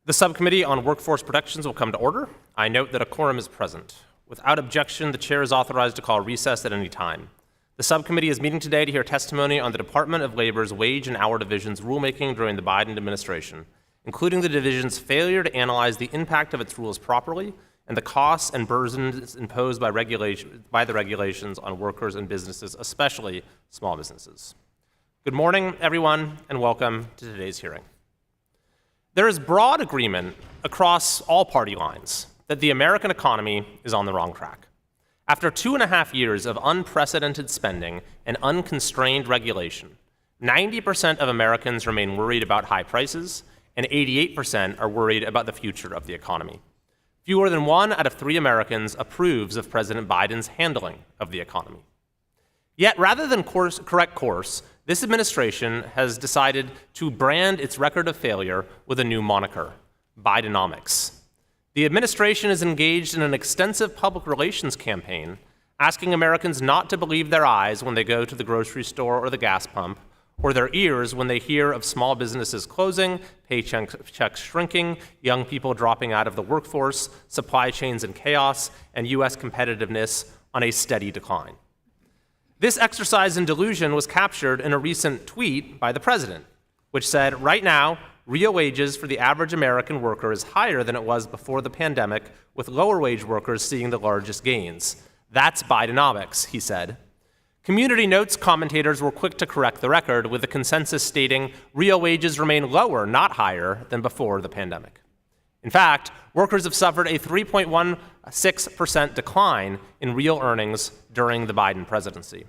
The Subcommittee on Workforce Protections will come to order. I note that a quorum is present. Without objection, the chair is authorized to call recess at any time. The subcommittee is meeting today to hear testimony on the Department of Labor's Wage and Hour Division's rulemaking during the Biden administration, including the division's failure to analyze the impact of its rules properly and the costs and burdens imposed by the regulations on workers and businesses, especially small businesses. Good morning, everyone, and welcome to today's hearing. There is broad agreement across all party lines that the American economy is on the wrong track. After 2.5 years of unprecedented spending and unconstrained regulation, 90% of Americans remain worried about high prices, and 88% are worried about the future of the economy. Fewer than 1 out of 3 Americans approves of President Biden's handling of the economy. Yet, rather than correct course, this administration has decided to brand its record of failure with a new moniker, Bidenomics. The administration is engaged in an extensive public relations campaign, asking Americans not to believe their eyes when they go to the grocery store or the gas pump, or their ears when they hear of small businesses closing, paychecks shrinking, young people dropping out of the workforce, supply chains in chaos, and U.S. competitiveness on a steady decline. This exercise in delusion was captured in a recent tweet by the president, which said, right now, real wages for the average American worker is higher than it was before the pandemic, with lower wage workers seeing the largest gains. That's Bidenomics, he said. Community Notes commentators were quick to correct the record, with the consensus stating real wages remain lower, not higher, than before the pandemic. In fact, workers have suffered a 3.16% decline in real earnings during the Biden presidency.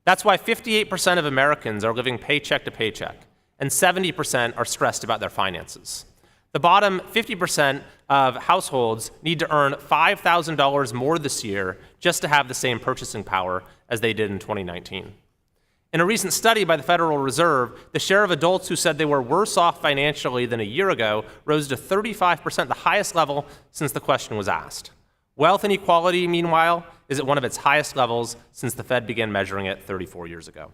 That's why 58% of Americans are living paycheck to paycheck, and 70% are stressed about their finances. The bottom 50% of households need to earn $5,000 more this year just to have the same purchasing power as they did in 2019. In a recent study by the Federal Reserve, the share of adults who said they were worse off financially than a year ago rose to 35%, the highest level since the question was asked. Wealth inequality, meanwhile, is at one of its highest levels since the Fed began measuring it 34 years ago.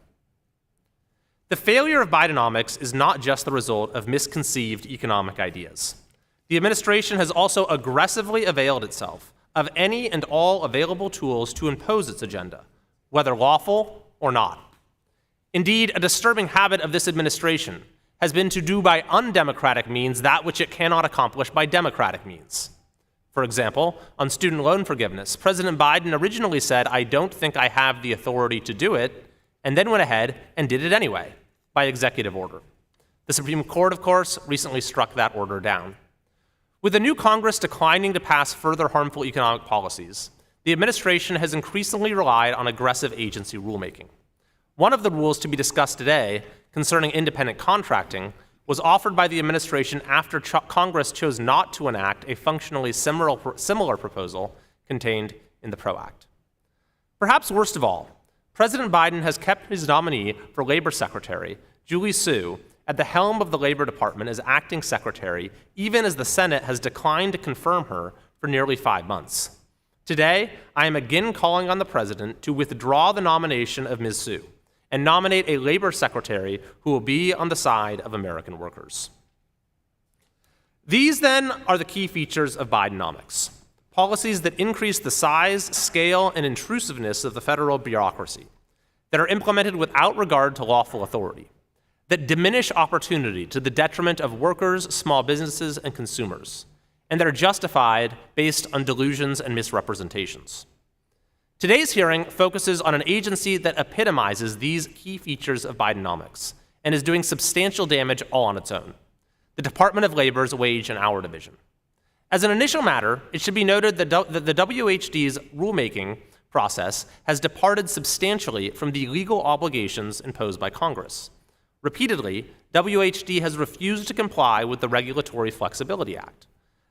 The failure of Bidenomics is not just the result of misconceived economic ideas. The administration has also aggressively availed itself of any and all available tools to impose its agenda, whether lawful or not. Indeed, a disturbing habit of this administration has been to do by undemocratic means that which it cannot accomplish by democratic means. For example, on student loan forgiveness, President Biden originally said, "I don't think I have the authority to do it," and then went ahead and did it anyway, by executive order. The Supreme Court, of course, recently struck that order down. With the new Congress declining to pass further harmful economic policies, the administration has increasingly relied on aggressive agency rulemaking. One of the rules to be discussed today, concerning independent contracting, was offered by the administration after Congress chose not to enact a functionally similar proposal contained in the PRO Act. Perhaps worst of all, President Biden has kept his nominee for Labor Secretary, Julie Su, at the helm of the Labor Department as acting secretary, even as the Senate has declined to confirm her for nearly 5 months. Today, I am again calling on the president to withdraw the nomination of Ms. Su and nominate a labor secretary who will be on the side of American workers. These, then, are the key features of Bidenomics: policies that increase the size, scale, and intrusiveness of the federal bureaucracy, that are implemented without regard to lawful authority, that diminish opportunity to the detriment of workers, small businesses, and consumers, and that are justified based on delusions and misrepresentations. Today's hearing focuses on an agency that epitomizes these key features of Bidenomics and is doing substantial damage all on its own: the Department of Labor's Wage and Hour Division. As an initial matter, it should be noted that the WHD's rulemaking process has departed substantially from the legal obligations imposed by Congress. Repeatedly, WHD has refused to comply with the Regulatory Flexibility Act.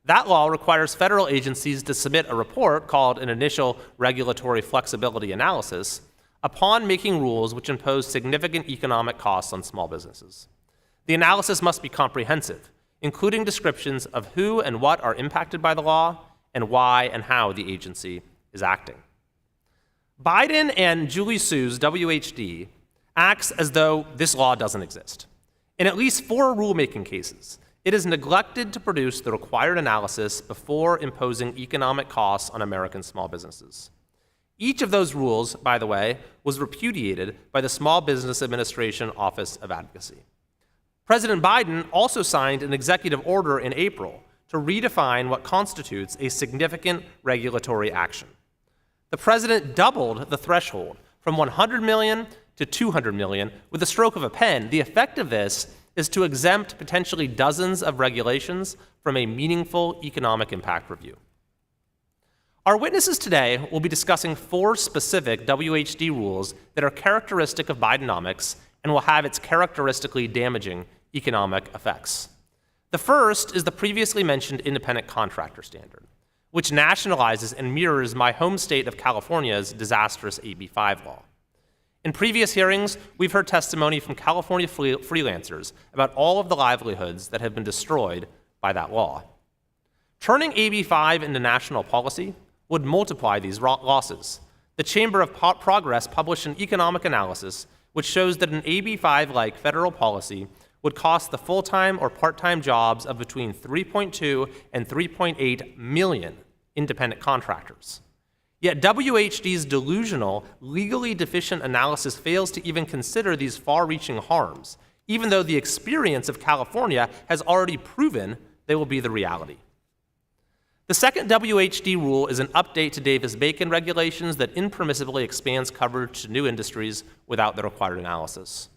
That law requires federal agencies to submit a report called an Initial Regulatory Flexibility Analysis upon making rules which impose significant economic costs on small businesses. The analysis must be comprehensive, including descriptions of who and what are impacted by the law and why and how the agency is acting. Biden and Julie Su's WHD acts as though this law doesn't exist. In at least 4 rulemaking cases, it has neglected to produce the required analysis before imposing economic costs on American small businesses. Each of those rules, by the way, was repudiated by the Small Business Administration Office of Advocacy. President Biden also signed an executive order in April to redefine what constitutes a significant regulatory action. The president doubled the threshold from 100 million to 200 million with the stroke of a pen. The effect of this is to exempt potentially dozens of regulations from a meaningful economic impact review. Our witnesses today will be discussing 4 specific WHD rules that are characteristic of Bidenomics and will have its characteristically damaging economic effects. The first is the previously mentioned independent contractor standard, which nationalizes and mirrors my home state of California's disastrous AB 5 law. In previous hearings, we've heard testimony from California freelancers about all of the livelihoods that have been destroyed by that law. Turning AB 5 into national policy would multiply these losses. The Chamber of Progress published an economic analysis which shows that an AB 5-like federal policy would cost the full-time or part-time jobs of between 3.2 and 3.8 million independent contractors. Yet WHD's delusional, legally deficient analysis fails to even consider these far-reaching harms, even though the experience of California has already proven they will be the reality. The second WHD rule is an update to Davis-Bacon regulations that impermissibly expands coverage to new industries without the required analysis.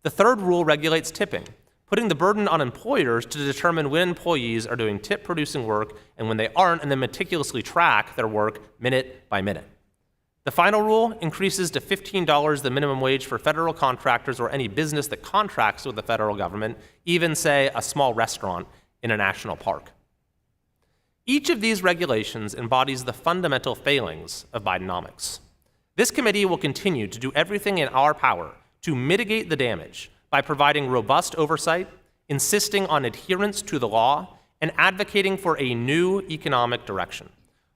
The third rule regulates tipping, putting the burden on employers to determine when employees are doing tip-producing work and when they aren't, and then meticulously track their work minute by minute. The final rule increases to $15 the minimum wage for federal contractors or any business that contracts with the federal government, even, say, a small restaurant in a national park. Each of these regulations embodies the fundamental failings of Bidenomics. This committee will continue to do everything in our power to mitigate the damage by providing robust oversight, insisting on adherence to the law, and advocating for a new economic direction,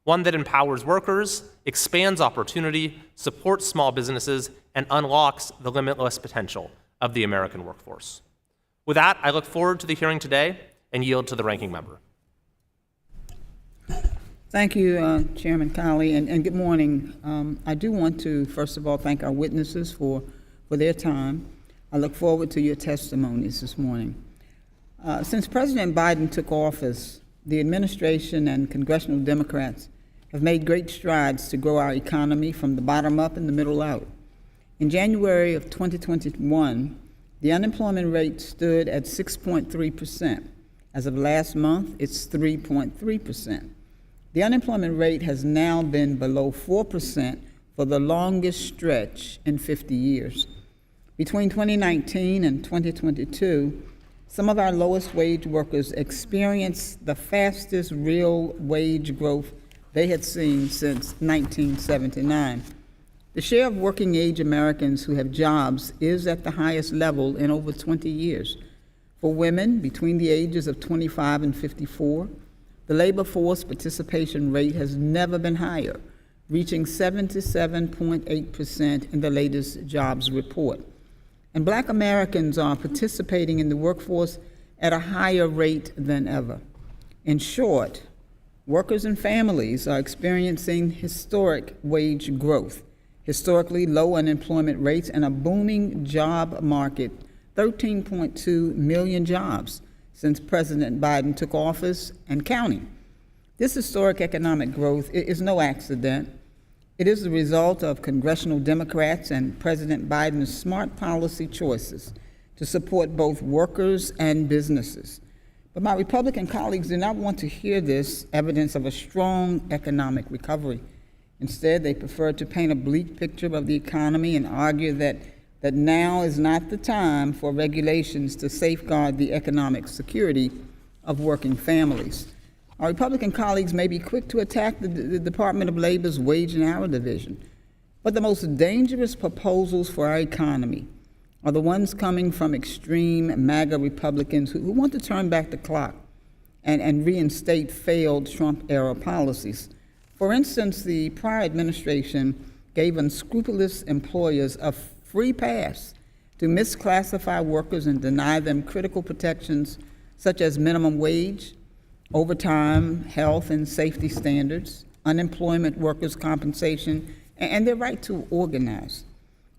one that empowers workers, expands opportunity, supports small businesses, and unlocks the limitless potential of the American workforce. With that, I look forward to the hearing today and yield to the ranking member. Thank you, Chairman Colley, and good morning. I do want to, first of all, thank our witnesses for their time. I look forward to your testimonies this morning. Since President Biden took office, the administration and congressional Democrats have made great strides to grow our economy from the bottom up and the middle out. In January of 2021, the unemployment rate stood at 6.3%. As of last month, it's 3.3%. The unemployment rate has now been below 4% for the longest stretch in 50 years. Between 2019 and 2022, some of our lowest wage workers experienced the fastest real wage growth they had seen since 1979. The share of working age Americans who have jobs is at the highest level in over 20 years. For women between the ages of 25 and 54, the labor force participation rate has never been higher, reaching 77.8% in the latest jobs report. And Black Americans are participating in the workforce at a higher rate than ever. In short, workers and families are experiencing historic wage growth, historically low unemployment rates, and a booming job market, 13.2 million jobs since President Biden took office and counting. This historic economic growth is no accident. It is the result of congressional Democrats and President Biden's smart policy choices to support both workers and businesses. But my Republican colleagues do not want to hear this evidence of a strong economic recovery. Instead, they prefer to paint a bleak picture of the economy and argue that now is not the time for regulations to safeguard the economic security of working families. Our Republican colleagues may be quick to attack the Department of Labor's Wage and Hour Division, but the most dangerous proposals for our economy are the ones coming from extreme MAGA Republicans who want to turn back the clock and reinstate failed Trump-era policies. For instance, the prior administration gave unscrupulous employers a free pass to misclassify workers and deny them critical protections such as minimum wage, overtime, health and safety standards, unemployment workers' compensation, and their right to organize.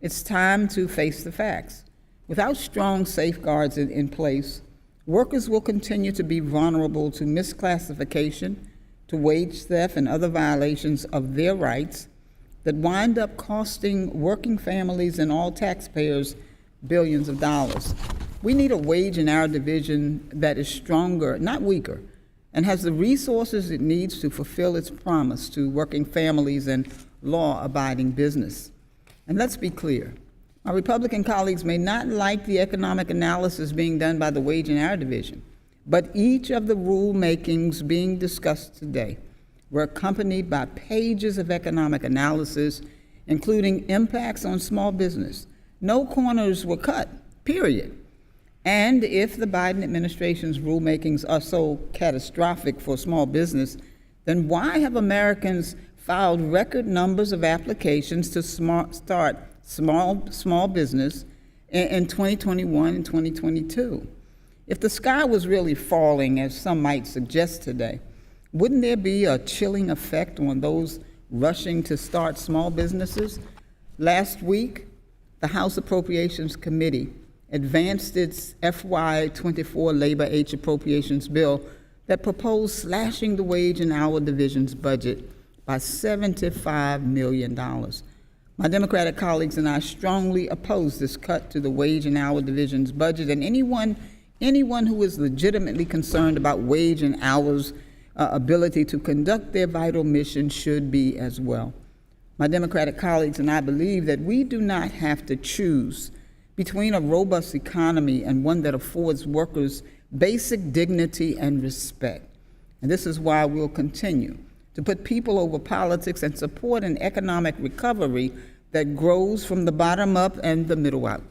It's time to face the facts. Without strong safeguards in place, workers will continue to be vulnerable to misclassification, to wage theft, and other violations of their rights that wind up costing working families and all taxpayers billions of dollars. We need a wage in our division that is stronger, not weaker, and has the resources it needs to fulfill its promise to working families and law-abiding business. And let's be clear, my Republican colleagues may not like the economic analysis being done by the wage in our division, but each of the rulemakings being discussed today were accompanied by pages of economic analysis, including impacts on small business. No corners were cut, period. And if the Biden administration's rulemakings are so catastrophic for small business, then why have Americans filed record numbers of applications to start small business in 2021 and 2022? If the sky was really falling, as some might suggest today, wouldn't there be a chilling effect on those rushing to start small businesses? Last week, the House Appropriations Committee advanced its FY24 Labor H Appropriations Bill that proposed slashing the wage and hour division's budget by $75 million. My Democratic colleagues and I strongly oppose this cut to the wage and hour division's budget, and anyone who is legitimately concerned about wage and hours ability to conduct their vital mission should be as well. My Democratic colleagues and I believe that we do not have to choose between a robust economy and one that affords workers basic dignity and respect. And this is why we'll continue to put people over politics and support an economic recovery that grows from the bottom up and the middle out.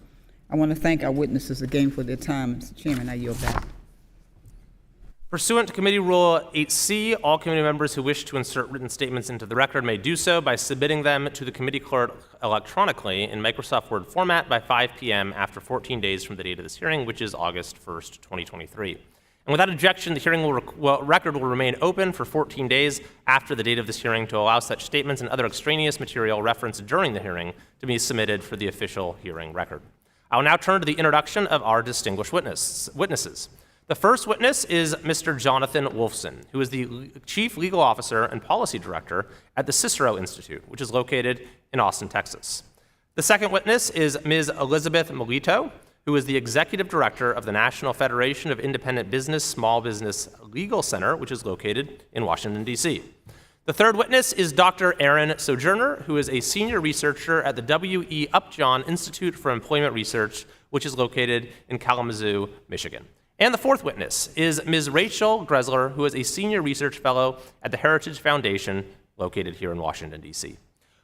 I want to thank our witnesses again for their time. Mr. Chairman, I yield back. Pursuant to Committee Rule 8C, all committee members who wish to insert written statements into the record may do so by submitting them to the committee clerk electronically in Microsoft Word format by 5 p.m. after 14 days from the date of this hearing, which is August 1st, 2023. And without objection, the hearing record will remain open for 14 days after the date of this hearing to allow such statements and other extraneous material referenced during the hearing to be submitted for the official hearing record. I will now turn to the introduction of our distinguished witnesses. The first witness is Mr. Jonathan Wolfson, who is the Chief Legal Officer and Policy Director at the Cicero Institute, which is located in Austin, Texas. The second witness is Ms. Elizabeth Melito, who is the Executive Director of the National Federation of Independent Business Small Business Legal Center, which is located in Washington, D.C. The third witness is Dr. Aaron Sojourner, who is a Senior Researcher at the W.E. Upjohn Institute for Employment Research, which is located in Kalamazoo, Michigan. And the fourth witness is Ms. Rachel Gressler, who is a Senior Research Fellow at the Heritage Foundation, located here in Washington, D.C.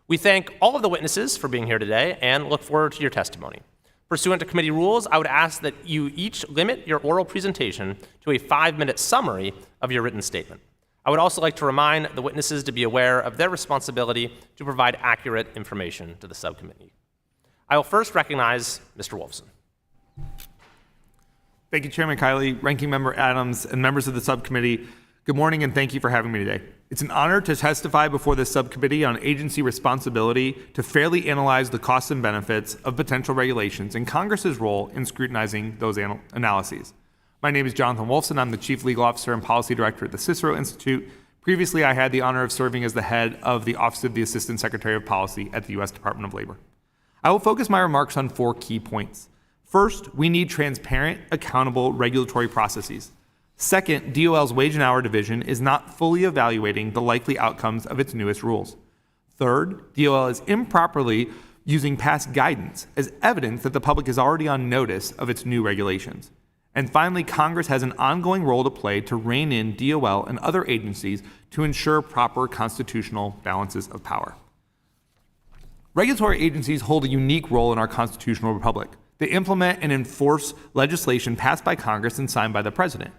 We thank all of the witnesses for being here today and look forward to your testimony. Pursuant to committee rules, I would ask that you each limit your oral presentation to a 5-minute summary of your written statement. I would also like to remind the witnesses to be aware of their responsibility to provide accurate information to the subcommittee. I will first recognize Mr. Wolfson. Thank you, Chairman Kiley, Ranking Member Adams, and members of the subcommittee. Good morning, and thank you for having me today. It's an honor to testify before this subcommittee on agency responsibility to fairly analyze the costs and benefits of potential regulations and Congress's role in scrutinizing those analyses. My name is Jonathan Wolfson. I'm the Chief Legal Officer and Policy Director at the Cicero Institute. Previously, I had the honor of serving as the head of the Office of the Assistant Secretary of Policy at the U.S. Department of Labor. I will focus my remarks on 4 key points. First, we need transparent, accountable regulatory processes. Second, DOL's Wage and Hour Division is not fully evaluating the likely outcomes of its newest rules. Third, DOL is improperly using past guidance as evidence that the public is already on notice of its new regulations. And finally, Congress has an ongoing role to play to rein in DOL and other agencies to ensure proper constitutional balances of power. Regulatory agencies hold a unique role in our constitutional republic. They implement and enforce legislation passed by Congress and signed by the President.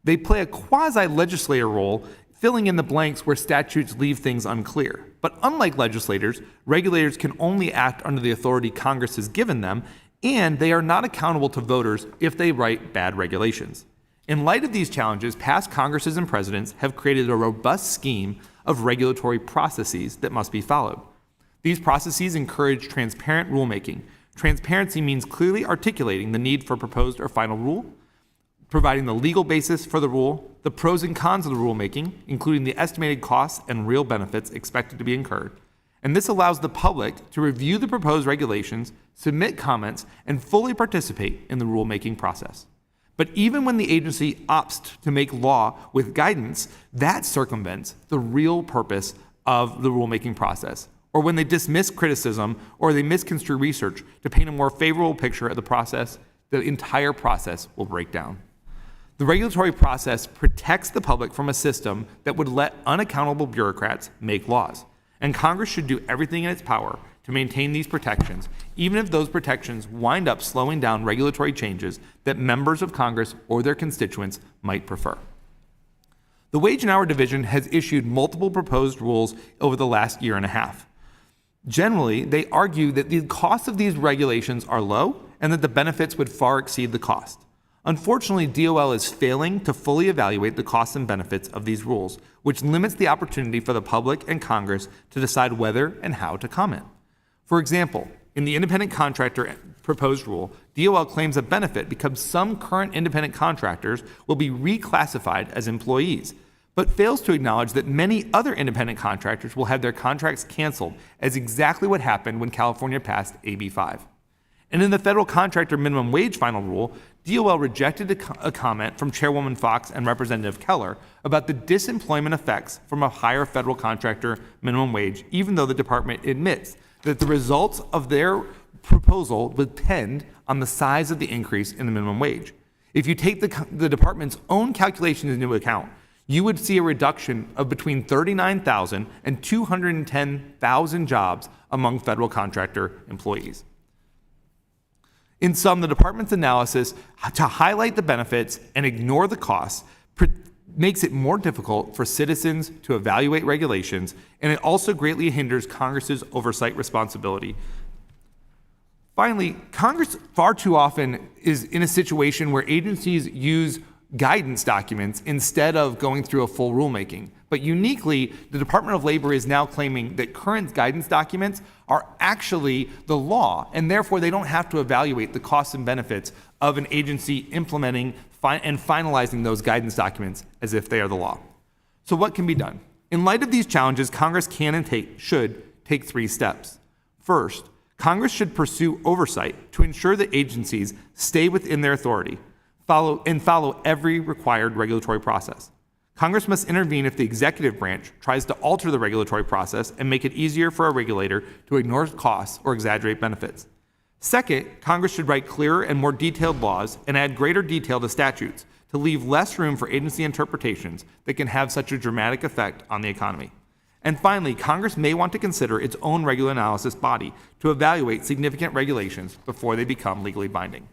They play a quasi-legislator role, filling in the blanks where statutes leave things unclear. But unlike legislators, regulators can only act under the authority Congress has given them, and they are not accountable to voters if they write bad regulations. In light of these challenges, past Congresses and presidents have created a robust scheme of regulatory processes that must be followed. These processes encourage transparent rulemaking. Transparency means clearly articulating the need for proposed or final rule, providing the legal basis for the rule, the pros and cons of the rulemaking, including the estimated costs and real benefits expected to be incurred. And this allows the public to review the proposed regulations, submit comments, and fully participate in the rulemaking process. But even when the agency opts to make law with guidance, that circumvents the real purpose of the rulemaking process, or when they dismiss criticism or they misconstrue research to paint a more favorable picture of the process, the entire process will break down. The regulatory process protects the public from a system that would let unaccountable bureaucrats make laws. And Congress should do everything in its power to maintain these protections, even if those protections wind up slowing down regulatory changes that members of Congress or their constituents might prefer. The Wage and Hour Division has issued multiple proposed rules over the last year and a half. Generally, they argue that the costs of these regulations are low and that the benefits would far exceed the cost. Unfortunately, DOL is failing to fully evaluate the costs and benefits of these rules, which limits the opportunity for the public and Congress to decide whether and how to comment. For example, in the independent contractor proposed rule, DOL claims a benefit because some current independent contractors will be reclassified as employees, but fails to acknowledge that many other independent contractors will have their contracts canceled, as exactly what happened when California passed AB 5. And in the federal contractor minimum wage final rule, DOL rejected a comment from Chairwoman Fox and Representative Keller about the disemployment effects from a higher federal contractor minimum wage, even though the department admits that the results of their proposal would depend on the size of the increase in the minimum wage. If you take the department's own calculations into account, you would see a reduction of between 39,000 and 210,000 jobs among federal contractor employees. In sum, the department's analysis to highlight the benefits and ignore the costs makes it more difficult for citizens to evaluate regulations, and it also greatly hinders Congress's oversight responsibility. Finally, Congress far too often is in a situation where agencies use guidance documents instead of going through a full rulemaking. But uniquely, the Department of Labor is now claiming that current guidance documents are actually the law, and therefore they don't have to evaluate the costs and benefits of an agency implementing and finalizing those guidance documents as if they are the law. So what can be done? In light of these challenges, Congress can and should take 3 steps. First, Congress should pursue oversight to ensure that agencies stay within their authority, follow every required regulatory process. Congress must intervene if the executive branch tries to alter the regulatory process and make it easier for a regulator to ignore costs or exaggerate benefits. Second, Congress should write clearer and more detailed laws and add greater detail to statutes to leave less room for agency interpretations that can have such a dramatic effect on the economy. And finally, Congress may want to consider its own regular analysis body to evaluate significant regulations before they become legally binding.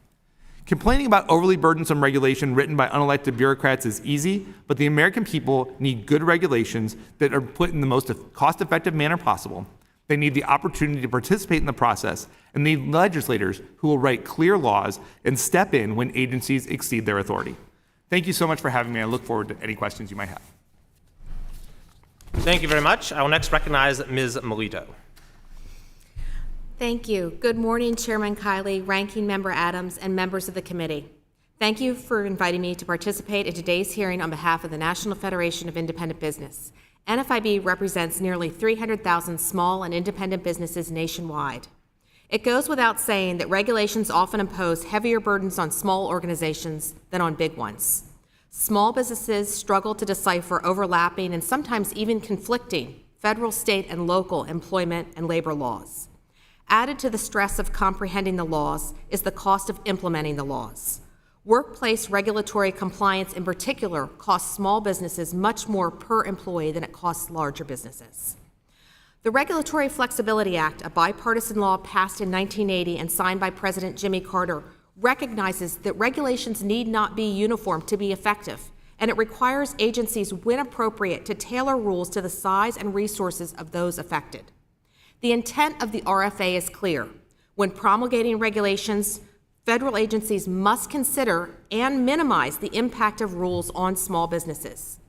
Complaining about overly burdensome regulation written by unelected bureaucrats is easy, but the American people need good regulations that are put in the most cost-effective manner possible. They need the opportunity to participate in the process, and need legislators who will write clear laws and step in when agencies exceed their authority. Thank you so much for having me. I look forward to any questions you might have. Thank you very much. I will next recognize Ms. Melito. Thank you. Good morning, Chairman Kiley, Ranking Member Adams, and members of the committee. Thank you for inviting me to participate in today's hearing on behalf of the National Federation of Independent Business. NFIB represents nearly 300,000 small and independent businesses nationwide. It goes without saying that regulations often impose heavier burdens on small organizations than on big ones. Small businesses struggle to decipher overlapping and sometimes even conflicting federal, state, and local employment and labor laws. Added to the stress of comprehending the laws is the cost of implementing the laws. Workplace regulatory compliance in particular costs small businesses much more per employee than it costs larger businesses. The Regulatory Flexibility Act, a bipartisan law passed in 1980 and signed by President Jimmy Carter, recognizes that regulations need not be uniform to be effective, and it requires agencies, when appropriate, to tailor rules to the size and resources of those affected. The intent of the RFA is clear. When promulgating regulations, Federal agencies must consider and minimize the impact of rules on small businesses.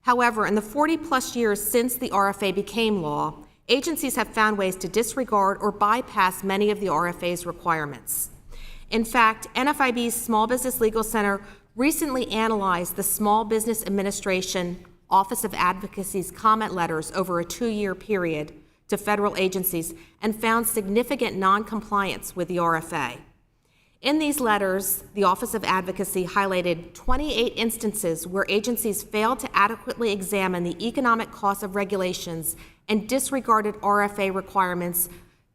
However, in the 40-plus years since the RFA became law, agencies have found ways to disregard or bypass many of the RFA's requirements. In fact, NFIB's Small Business Legal Center recently analyzed the Small Business Administration Office of Advocacy's comment letters over a 2-year period to federal agencies and found significant noncompliance with the RFA. In these letters, the Office of Advocacy highlighted 28 instances where agencies failed to adequately examine the economic cost of regulations and disregarded RFA requirements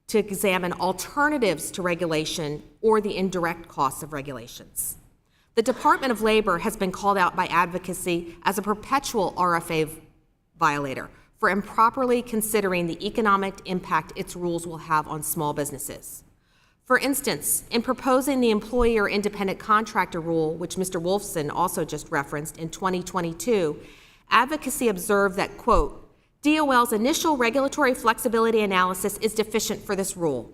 to examine alternatives to regulation or the indirect costs of regulations. The Department of Labor has been called out by advocacy as a perpetual RFA violator for improperly considering the economic impact its rules will have on small businesses. For instance, in proposing the employer independent contractor rule, which Mr. Wolfson also just referenced in 2022, advocacy observed that, quote, DOL's initial regulatory flexibility analysis is deficient for this rule.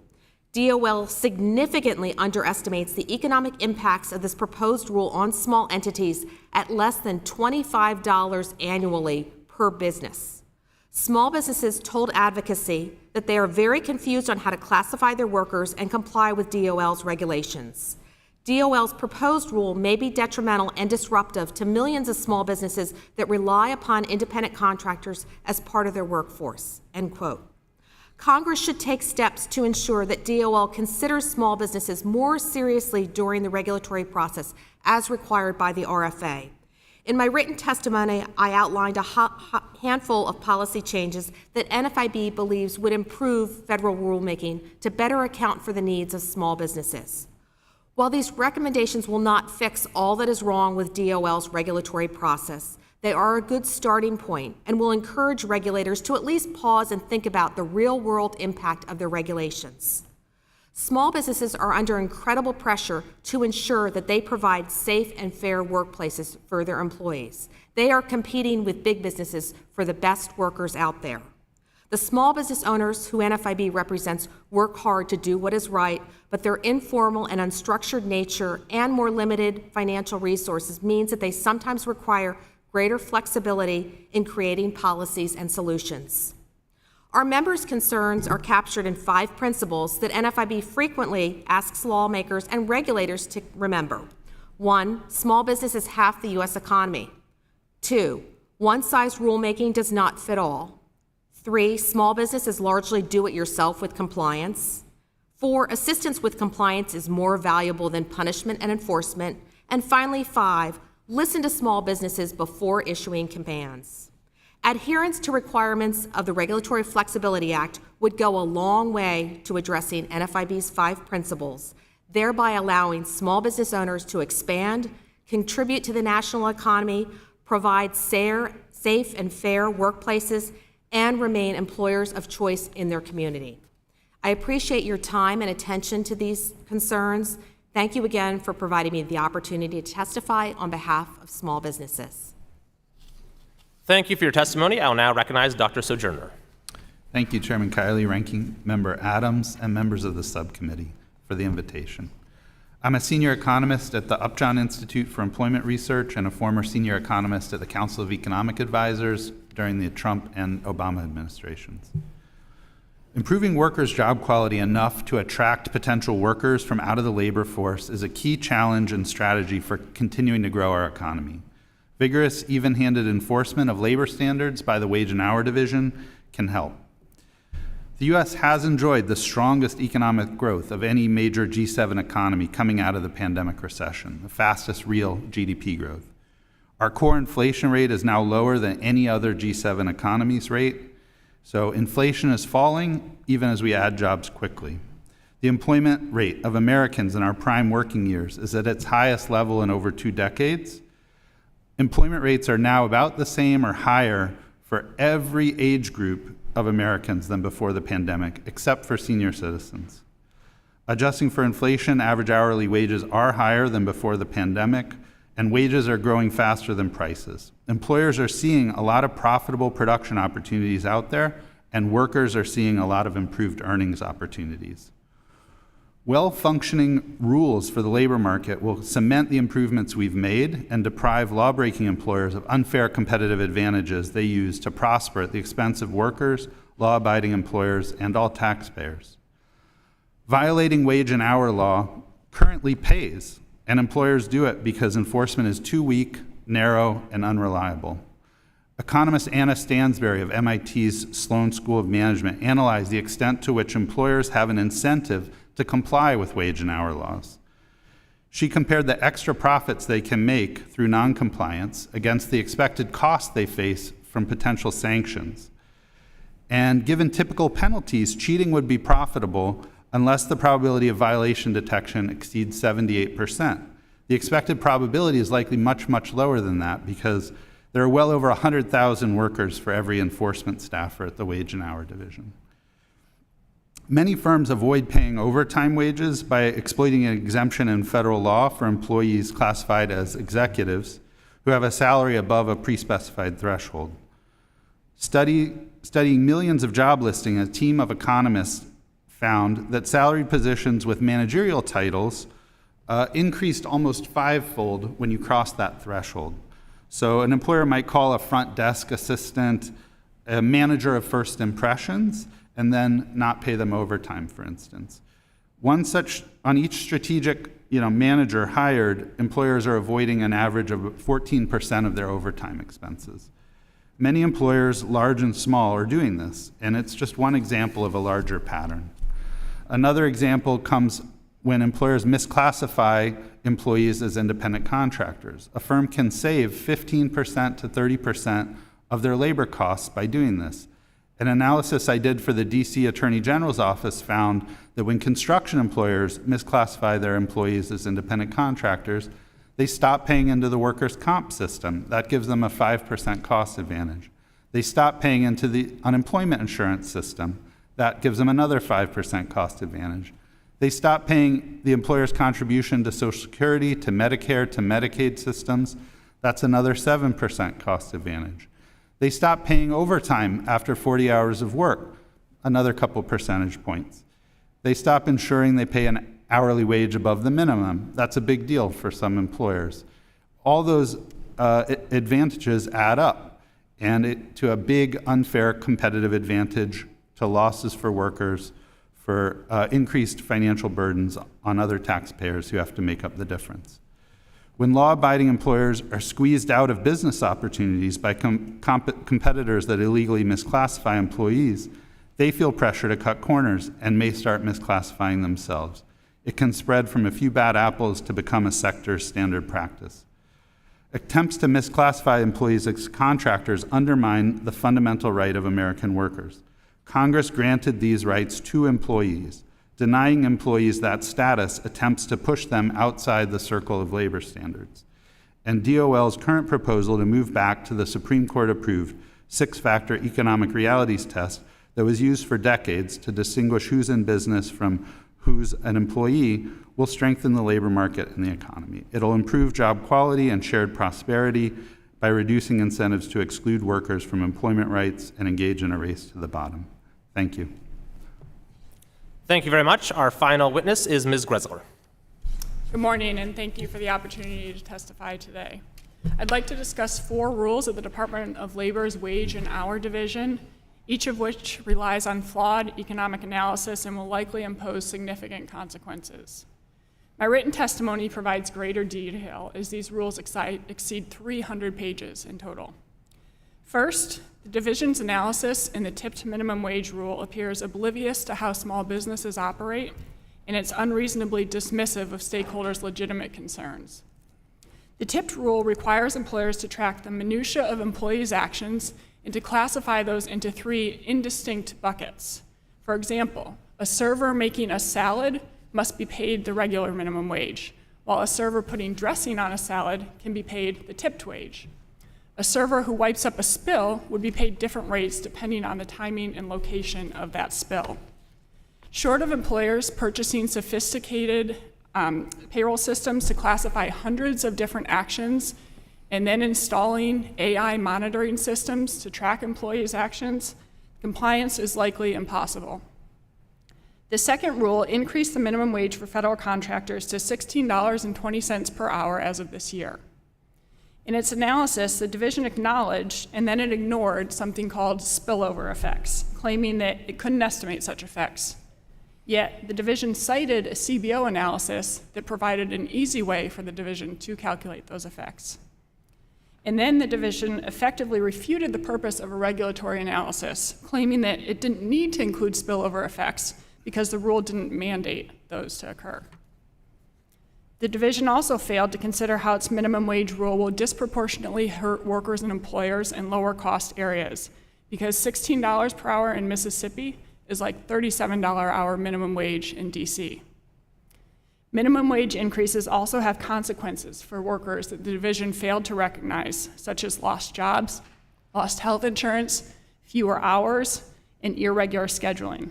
DOL significantly underestimates the economic impacts of this proposed rule on small entities at less than $25 annually per business. Small businesses told advocacy that they are very confused on how to classify their workers and comply with DOL's regulations. DOL's proposed rule may be detrimental and disruptive to millions of small businesses that rely upon independent contractors as part of their workforce, end quote. Congress should take steps to ensure that DOL considers small businesses more seriously during the regulatory process as required by the RFA. In my written testimony, I outlined a handful of policy changes that NFIB believes would improve federal rulemaking to better account for the needs of small businesses. While these recommendations will not fix all that is wrong with DOL's regulatory process, they are a good starting point and will encourage regulators to at least pause and think about the real-world impact of their regulations. Small businesses are under incredible pressure to ensure that they provide safe and fair workplaces for their employees. They are competing with big businesses for the best workers out there. The small business owners who NFIB represents work hard to do what is right, but their informal and unstructured nature and more limited financial resources means that they sometimes require greater flexibility in creating policies and solutions. Our members' concerns are captured in 5 principles that NFIB frequently asks lawmakers and regulators to remember. 1, small business is half the U.S. economy. 2, one-size rulemaking does not fit all. 3, small business is largely do-it-yourself with compliance. 4, assistance with compliance is more valuable than punishment and enforcement. And finally, 5, listen to small businesses before issuing commands. Adherence to requirements of the Regulatory Flexibility Act would go a long way to addressing NFIB's 5 principles, thereby allowing small business owners to expand, contribute to the national economy, provide safe and fair workplaces, and remain employers of choice in their community. I appreciate your time and attention to these concerns. Thank you again for providing me the opportunity to testify on behalf of small businesses. Thank you for your testimony. I will now recognize Dr. Sojourner. Thank you, Chairman Kiley, Ranking Member Adams, and members of the subcommittee for the invitation. I'm a senior economist at the Upjohn Institute for Employment Research and a former senior economist at the Council of Economic Advisors during the Trump and Obama administrations. Improving workers' job quality enough to attract potential workers from out of the labor force is a key challenge and strategy for continuing to grow our economy. Vigorous, even-handed enforcement of labor standards by the Wage and Hour Division can help. The U.S. has enjoyed the strongest economic growth of any major G7 economy coming out of the pandemic recession, the fastest real GDP growth. Our core inflation rate is now lower than any other G7 economy's rate, so inflation is falling even as we add jobs quickly. The employment rate of Americans in our prime working years is at its highest level in over 2 decades. Employment rates are now about the same or higher for every age group of Americans than before the pandemic, except for senior citizens. Adjusting for inflation, average hourly wages are higher than before the pandemic, and wages are growing faster than prices. Employers are seeing a lot of profitable production opportunities out there, and workers are seeing a lot of improved earnings opportunities. Well-functioning rules for the labor market will cement the improvements we've made and deprive law-breaking employers of unfair competitive advantages they use to prosper at the expense of workers, law-abiding employers, and all taxpayers. Violating wage and hour law currently pays, and employers do it because enforcement is too weak, narrow, and unreliable. Economist Anna Stansberry of MIT's Sloan School of Management analyzed the extent to which employers have an incentive to comply with wage and hour laws. She compared the extra profits they can make through noncompliance against the expected costs they face from potential sanctions. And given typical penalties, cheating would be profitable unless the probability of violation detection exceeds 78%. The expected probability is likely much, much lower than that because there are well over 100,000 workers for every enforcement staffer at the Wage and Hour Division. Many firms avoid paying overtime wages by exploiting an exemption in federal law for employees classified as executives who have a salary above a pre-specified threshold. Studying millions of job listings, a team of economists found that salaried positions with managerial titles increased almost fivefold when you cross that threshold. So an employer might call a front desk assistant a manager of first impressions and then not pay them overtime, for instance. One such, on each strategic manager hired, employers are avoiding an average of 14% of their overtime expenses. Many employers, large and small, are doing this, and it's just one example of a larger pattern. Another example comes when employers misclassify employees as independent contractors. A firm can save 15% to 30% of their labor costs by doing this. An analysis I did for the DC Attorney General's office found that when construction employers misclassify their employees as independent contractors, they stop paying into the workers' comp system. That gives them a 5% cost advantage. They stop paying into the unemployment insurance system. That gives them another 5% cost advantage. They stop paying the employer's contribution to Social Security, to Medicare, to Medicaid systems. That's another 7% cost advantage. They stop paying overtime after 40 hours of work, another couple percentage points. They stop ensuring they pay an hourly wage above the minimum. That's a big deal for some employers. All those advantages add up, and to a big unfair competitive advantage, to losses for workers, for increased financial burdens on other taxpayers who have to make up the difference. When law-abiding employers are squeezed out of business opportunities by competitors that illegally misclassify employees, they feel pressure to cut corners and may start misclassifying themselves. It can spread from a few bad apples to become a sector standard practice. Attempts to misclassify employees as contractors undermine the fundamental right of American workers. Congress granted these rights to employees. Denying employees that status attempts to push them outside the circle of labor standards. And DOL's current proposal to move back to the Supreme Court-approved six-factor economic realities test that was used for decades to distinguish who's in business from who's an employee will strengthen the labor market and the economy. It'll improve job quality and shared prosperity by reducing incentives to exclude workers from employment rights and engage in a race to the bottom. Thank you. Thank you very much. Our final witness is Ms. Gressler. Good morning, and thank you for the opportunity to testify today. I'd like to discuss 4 rules of the Department of Labor's Wage and Hour Division, each of which relies on flawed economic analysis and will likely impose significant consequences. My written testimony provides greater detail as these rules exceed 300 pages in total. First, the division's analysis in the tipped minimum wage rule appears oblivious to how small businesses operate, and it's unreasonably dismissive of stakeholders' legitimate concerns. The tipped rule requires employers to track the minutia of employees' actions and to classify those into 3 indistinct buckets. For example, a server making a salad must be paid the regular minimum wage, while a server putting dressing on a salad can be paid the tipped wage. A server who wipes up a spill would be paid different rates depending on the timing and location of that spill. Short of employers purchasing sophisticated payroll systems to classify hundreds of different actions and then installing AI monitoring systems to track employees' actions, compliance is likely impossible. The second rule increased the minimum wage for federal contractors to $16.20 per hour as of this year. In its analysis, the division acknowledged and then it ignored something called spillover effects, claiming that it couldn't estimate such effects. Yet, the division cited a CBO analysis that provided an easy way for the division to calculate those effects. And then the division effectively refuted the purpose of a regulatory analysis, claiming that it didn't need to include spillover effects because the rule didn't mandate those to occur. The division also failed to consider how its minimum wage rule will disproportionately hurt workers and employers in lower cost areas, because $16 per hour in Mississippi is like $37 hour minimum wage in DC. Minimum wage increases also have consequences for workers that the division failed to recognize, such as lost jobs, lost health insurance, fewer hours, and irregular scheduling.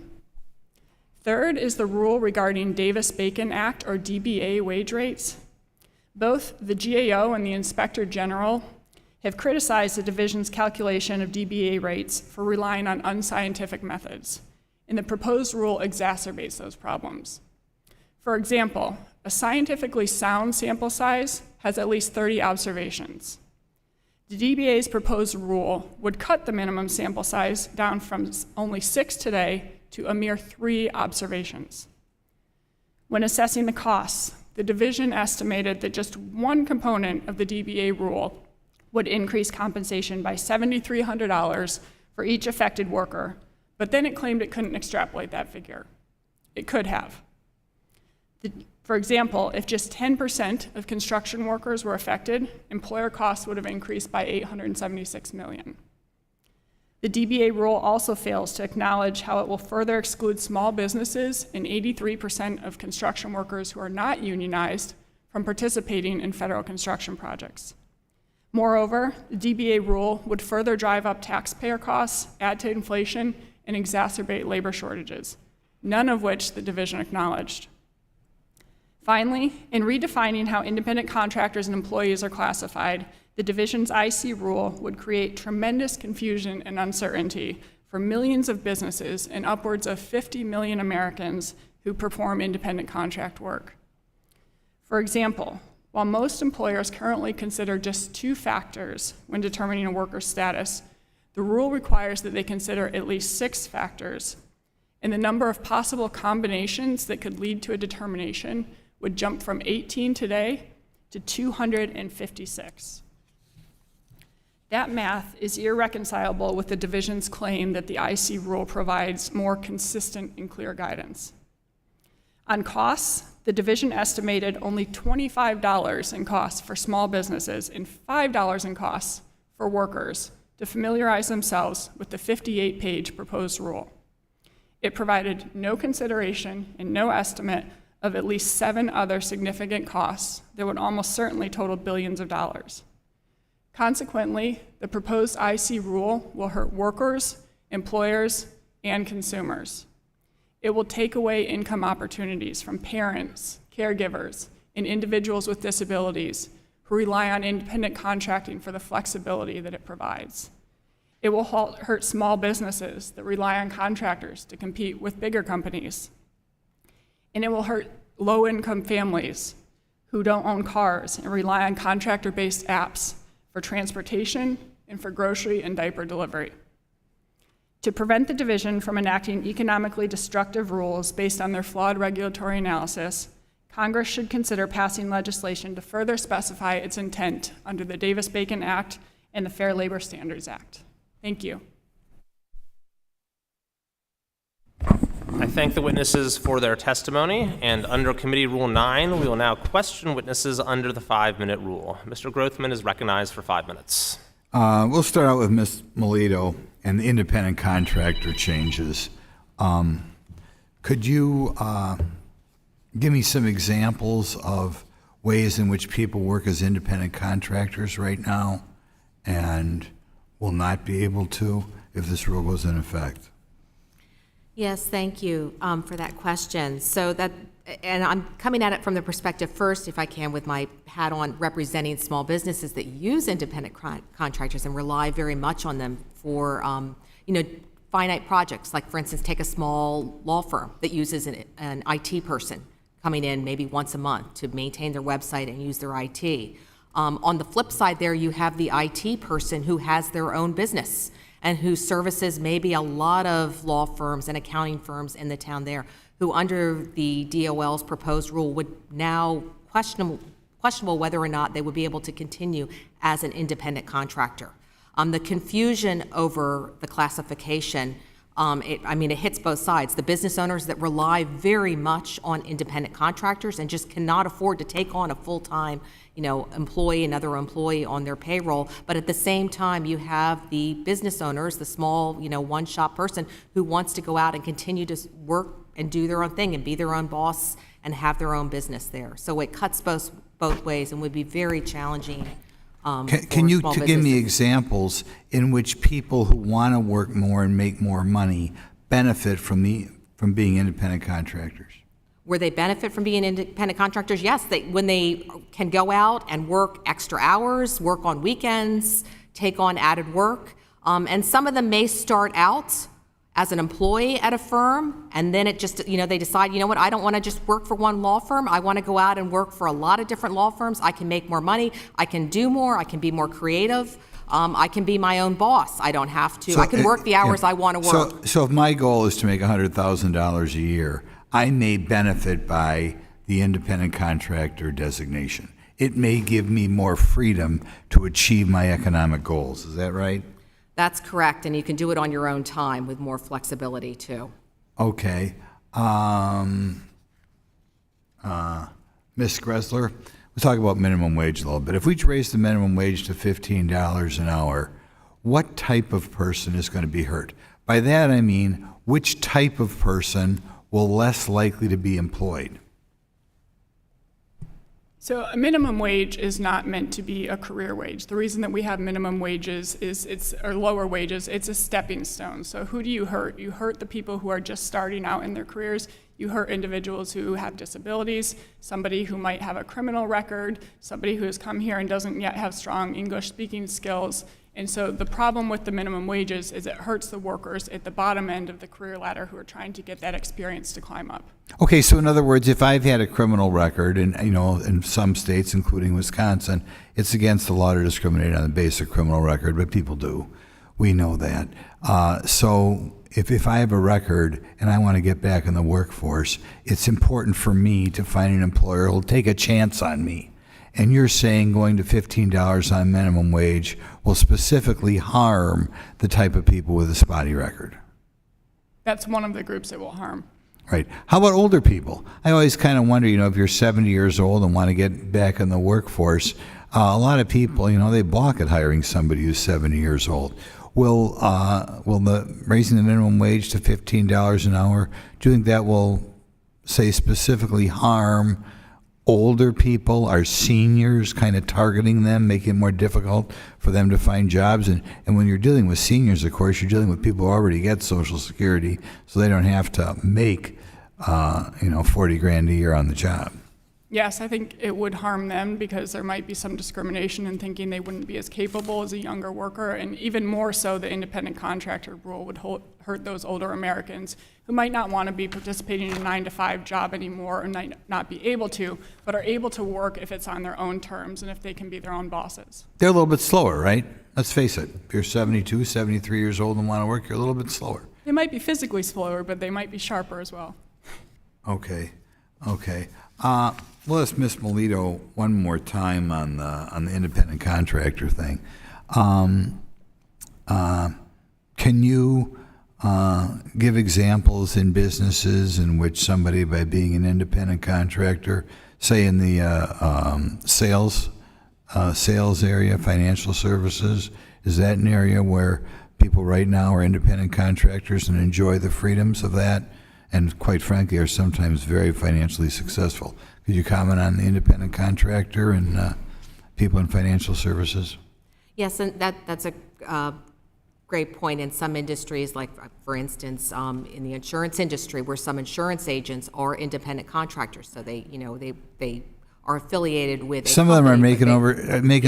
Third is the rule regarding Davis-Bacon Act, or DBA, wage rates. Both the GAO and the Inspector General have criticized the division's calculation of DBA rates for relying on unscientific methods, and the proposed rule exacerbates those problems. For example, a scientifically sound sample size has at least 30 observations. The DBA's proposed rule would cut the minimum sample size down from only 6 today to a mere 3 observations. When assessing the costs, the division estimated that just one component of the DBA rule would increase compensation by $7,300 for each affected worker, but then it claimed it couldn't extrapolate that figure. It could have. For example, if just 10% of construction workers were affected, employer costs would have increased by $876 million. The DBA rule also fails to acknowledge how it will further exclude small businesses and 83% of construction workers who are not unionized from participating in federal construction projects. Moreover, the DBA rule would further drive up taxpayer costs, add to inflation, and exacerbate labor shortages, none of which the division acknowledged. Finally, in redefining how independent contractors and employees are classified, the division's IC rule would create tremendous confusion and uncertainty for millions of businesses and upwards of 50 million Americans who perform independent contract work. For example, while most employers currently consider just 2 factors when determining a worker's status, the rule requires that they consider at least 6 factors, and the number of possible combinations that could lead to a determination would jump from 18 today to 256. That math is irreconcilable with the division's claim that the IC rule provides more consistent and clear guidance. On costs, the division estimated only $25 in costs for small businesses and $5 in costs for workers to familiarize themselves with the 58-page proposed rule. It provided no consideration and no estimate of at least 7 other significant costs that would almost certainly total billions of dollars. Consequently, the proposed IC rule will hurt workers, employers, and consumers. It will take away income opportunities from parents, caregivers, and individuals with disabilities who rely on independent contracting for the flexibility that it provides. It will hurt small businesses that rely on contractors to compete with bigger companies. And it will hurt low-income families who don't own cars and rely on contractor-based apps for transportation and for grocery and diaper delivery. To prevent the division from enacting economically destructive rules based on their flawed regulatory analysis, Congress should consider passing legislation to further specify its intent under the Davis-Bacon Act and the Fair Labor Standards Act. Thank you. I thank the witnesses for their testimony, and under Committee Rule 9, we will now question witnesses under the 5-minute rule. Mr. Grothman is recognized for 5 minutes. We'll start out with Ms. Melito and the independent contractor changes. Could you give me some examples of ways in which people work as independent contractors right now and will not be able to if this rule goes in effect? Yes, thank you for that question. And I'm coming at it from the perspective first, if I can, with my hat on, representing small businesses that use independent contractors and rely very much on them for, finite projects, like for instance, take a small law firm that uses an IT person coming in maybe once a month to maintain their website and use their IT. On the flip side there, you have the IT person who has their own business and who services maybe a lot of law firms and accounting firms in the town there, who under the DOL's proposed rule would now questionable whether or not they would be able to continue as an independent contractor. The confusion over the classification, it hits both sides. The business owners that rely very much on independent contractors and just cannot afford to take on a full-time, employee, another employee on their payroll. But at the same time, you have the business owners, the small, one-shop person who wants to go out and continue to work and do their own thing and be their own boss and have their own business there. So it cuts both ways and would be very challenging. Can you small give me businesses. examples in which people who want to work more and make more money benefit from being independent contractors? Where they benefit from being independent contractors, yes, when they can go out and work extra hours, work on weekends, take on added work. And some of them may start out as an employee at a firm, and then it just, they decide, what, I don't want to just work for one law firm. I want to go out and work for a lot of different law firms. I can make more money. I can do more. I can be more creative. I can be my own boss. I don't have to. I can work the hours I want to work. So if my goal is to make $100,000 a year, I may benefit by the independent contractor designation. It may give me more freedom to achieve my economic goals. Is that right? That's correct, and you can do it on your own time with more flexibility, too. Okay. Ms. Gressler, we'll talk about minimum wage a little bit. If we raise the minimum wage to $15 an hour, what type of person is going to be hurt? By that I mean, which type of person will less likely to be employed? So a minimum wage is not meant to be a career wage. The reason that we have minimum wages or lower wages, it's a stepping stone. So who do you hurt? You hurt the people who are just starting out in their careers. You hurt individuals who have disabilities, somebody who might have a criminal record, somebody who has come here and doesn't yet have strong English speaking skills. And so the problem with the minimum wages is it hurts the workers at the bottom end of the career ladder who are trying to get that experience to climb up. Okay, so in other words, if I've had a criminal record, and in some states, including Wisconsin, it's against the law to discriminate on the basis of criminal record, but people do. We know that. So if I have a record and I want to get back in the workforce, it's important for me to find an employer who will take a chance on me. And you're saying going to $15 on minimum wage will specifically harm the type of people with a spotty record. That's one of the groups it will harm. Right. How about older people? I always kind of wonder, if you're 70 years old and want to get back in the workforce, a lot of people, they balk at hiring somebody who's 70 years old. Will the raising the minimum wage to $15 an hour, do you think that will, say, specifically harm older people, our seniors, kind of targeting them, making it more difficult for them to find jobs? And when you're dealing with seniors, of course, you're dealing with people who already get Social Security, so they don't have to make, $40,000 a year on the job. Yes, I think it would harm them because there might be some discrimination in thinking they wouldn't be as capable as a younger worker, and even more so, the independent contractor rule would hurt those older Americans who might not want to be participating in a 9-to-5 job anymore or might not be able to, but are able to work if it's on their own terms and if they can be their own bosses. They're a little bit slower, right? Let's face it. If you're 72, 73 years old and want to work, you're a little bit slower. They might be physically slower, but they might be sharper as well. Okay. We'll ask Ms. Melito one more time on the independent contractor thing. Can you give examples in businesses in which somebody, by being an independent contractor, say in the sales area, financial services, is that an area where people right now are independent contractors and enjoy the freedoms of that, and quite frankly are sometimes very financially successful? Could you comment on the independent contractor and people in financial services? Yes, and that's a great point. In some industries, like for instance, in the insurance industry, where some insurance agents are independent contractors, so they are affiliated with. Some of them are making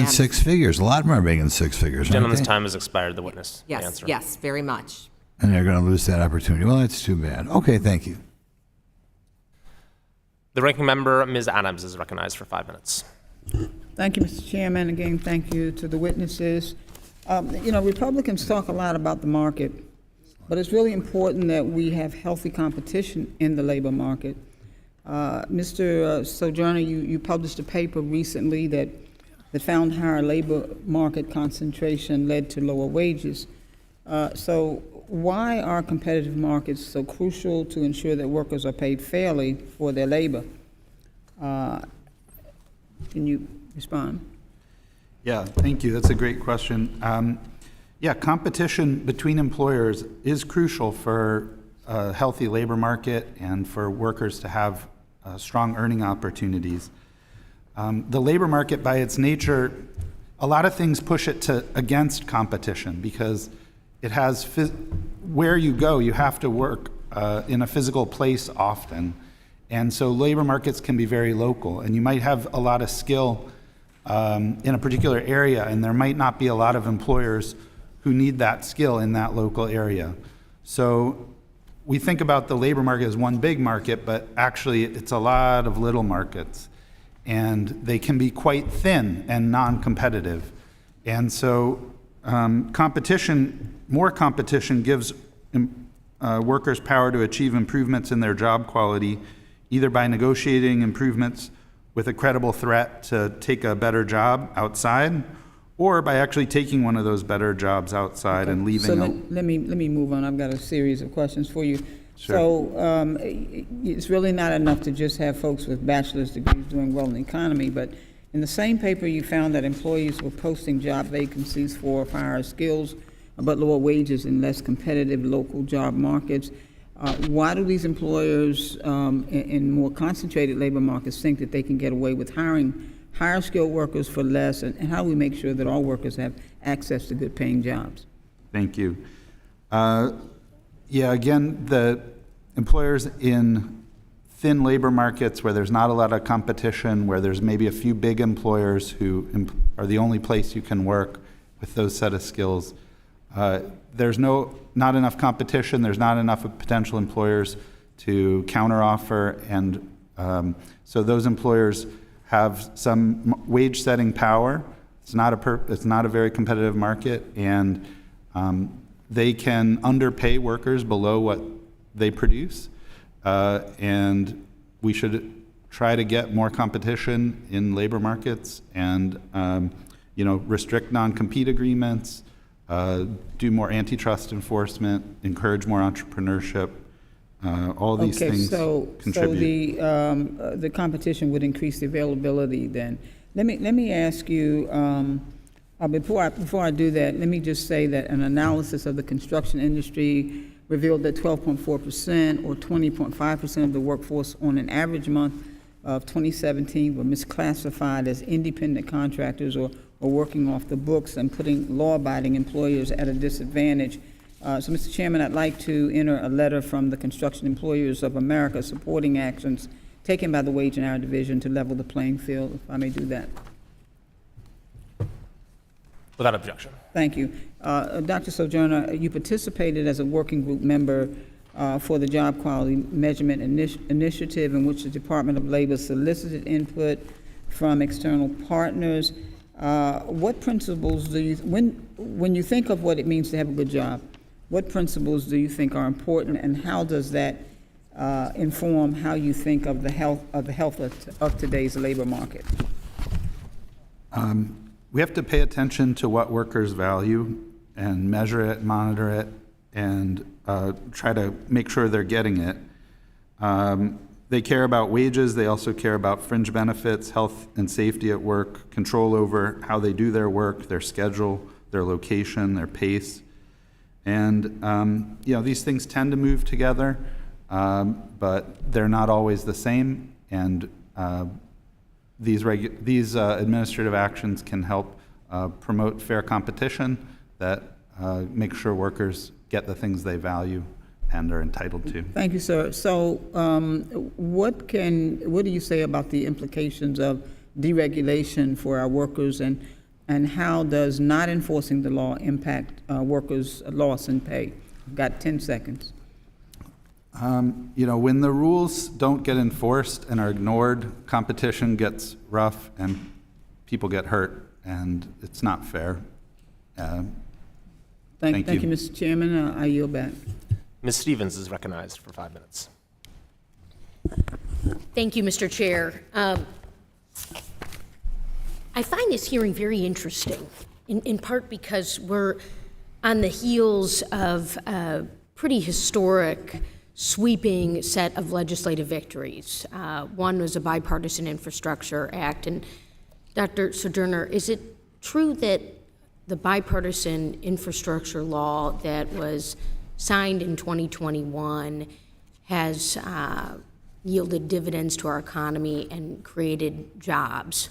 Yeah. six figures. A lot of them are making six figures. Gentleman's aren't they? time has expired. The witness may Yes, answer. yes, very much. And they're going to lose that opportunity. Well, that's too bad. Okay, thank you. The ranking member, Ms. Adams, is recognized for 5 minutes. Thank you, Mr. Chairman. Again, thank you to the witnesses. Republicans talk a lot about the market, but it's really important that we have healthy competition in the labor market. Mr. Sojourner, you published a paper recently that found higher labor market concentration led to lower wages. So why are competitive markets so crucial to ensure that workers are paid fairly for their labor? Can you respond? Yeah, thank you. That's a great question. Competition between employers is crucial for a healthy labor market and for workers to have strong earning opportunities. The labor market, by its nature, a lot of things push it against competition because it has where you go, you have to work in a physical place often. And so labor markets can be very local, and you might have a lot of skill in a particular area, and there might not be a lot of employers who need that skill in that local area. So we think about the labor market as one big market, but actually it's a lot of little markets, and they can be quite thin and non-competitive. And so more competition gives workers power to achieve improvements in their job quality, either by negotiating improvements with a credible threat to take a better job outside, or by actually taking one of those better jobs outside and leaving. So let me move on. I've got a series of questions for you. Sure. So it's really not enough to just have folks with bachelor's degrees doing well in the economy, but in the same paper you found that employees were posting job vacancies for higher skills but lower wages in less competitive local job markets. Why do these employers in more concentrated labor markets think that they can get away with hiring higher skilled workers for less, and how do we make sure that all workers have access to good paying jobs? Thank you. Again, the employers in thin labor markets where there's not a lot of competition, where there's maybe a few big employers who are the only place you can work with those set of skills, there's not enough competition, there's not enough of potential employers to counteroffer, and so those employers have some wage setting power. It's not a very competitive market, and they can underpay workers below what they produce, and we should try to get more competition in labor markets and restrict non-compete agreements, do more antitrust enforcement, encourage more entrepreneurship. All these things contribute. So the competition would increase the availability then. Let me ask you, before I do that, let me just say that an analysis of the construction industry revealed that 12.4% or 20.5% of the workforce on an average month of 2017 were misclassified as independent contractors or working off the books and putting law-abiding employers at a disadvantage. So, Mr. Chairman, I'd like to enter a letter from the Construction Employers of America supporting actions taken by the Wage and Hour Division to level the playing field, if I may do that. Without objection. Thank you. Dr. Sojourner, you participated as a working group member for the Job Quality Measurement Initiative, in which the Department of Labor solicited input from external partners. What principles do you, when you think of what it means to have a good job, what principles do you think are important, and how does that inform how you think of the health of today's labor market? We have to pay attention to what workers value and measure it, monitor it, and try to make sure they're getting it. They care about wages. They also care about fringe benefits, health and safety at work, control over how they do their work, their schedule, their location, their pace. And these things tend to move together, but they're not always the same. And these administrative actions can help promote fair competition that make sure workers get the things they value and are entitled to. Thank you, sir. So what do you say about the implications of deregulation for our workers, and how does not enforcing the law impact workers' loss in pay? Got 10 seconds. You know, when the rules don't get enforced and are ignored, competition gets rough and people get hurt, and it's not fair. Thank Thank you. you, Mr. Chairman. I yield back. Ms. Stevens is recognized for 5 minutes. Thank you, Mr. Chair. I find this hearing very interesting, in part because we're on the heels of a pretty historic, sweeping set of legislative victories. One was a bipartisan infrastructure act. And Dr. Sojourner, is it true that the bipartisan infrastructure law that was signed in 2021 has yielded dividends to our economy and created jobs?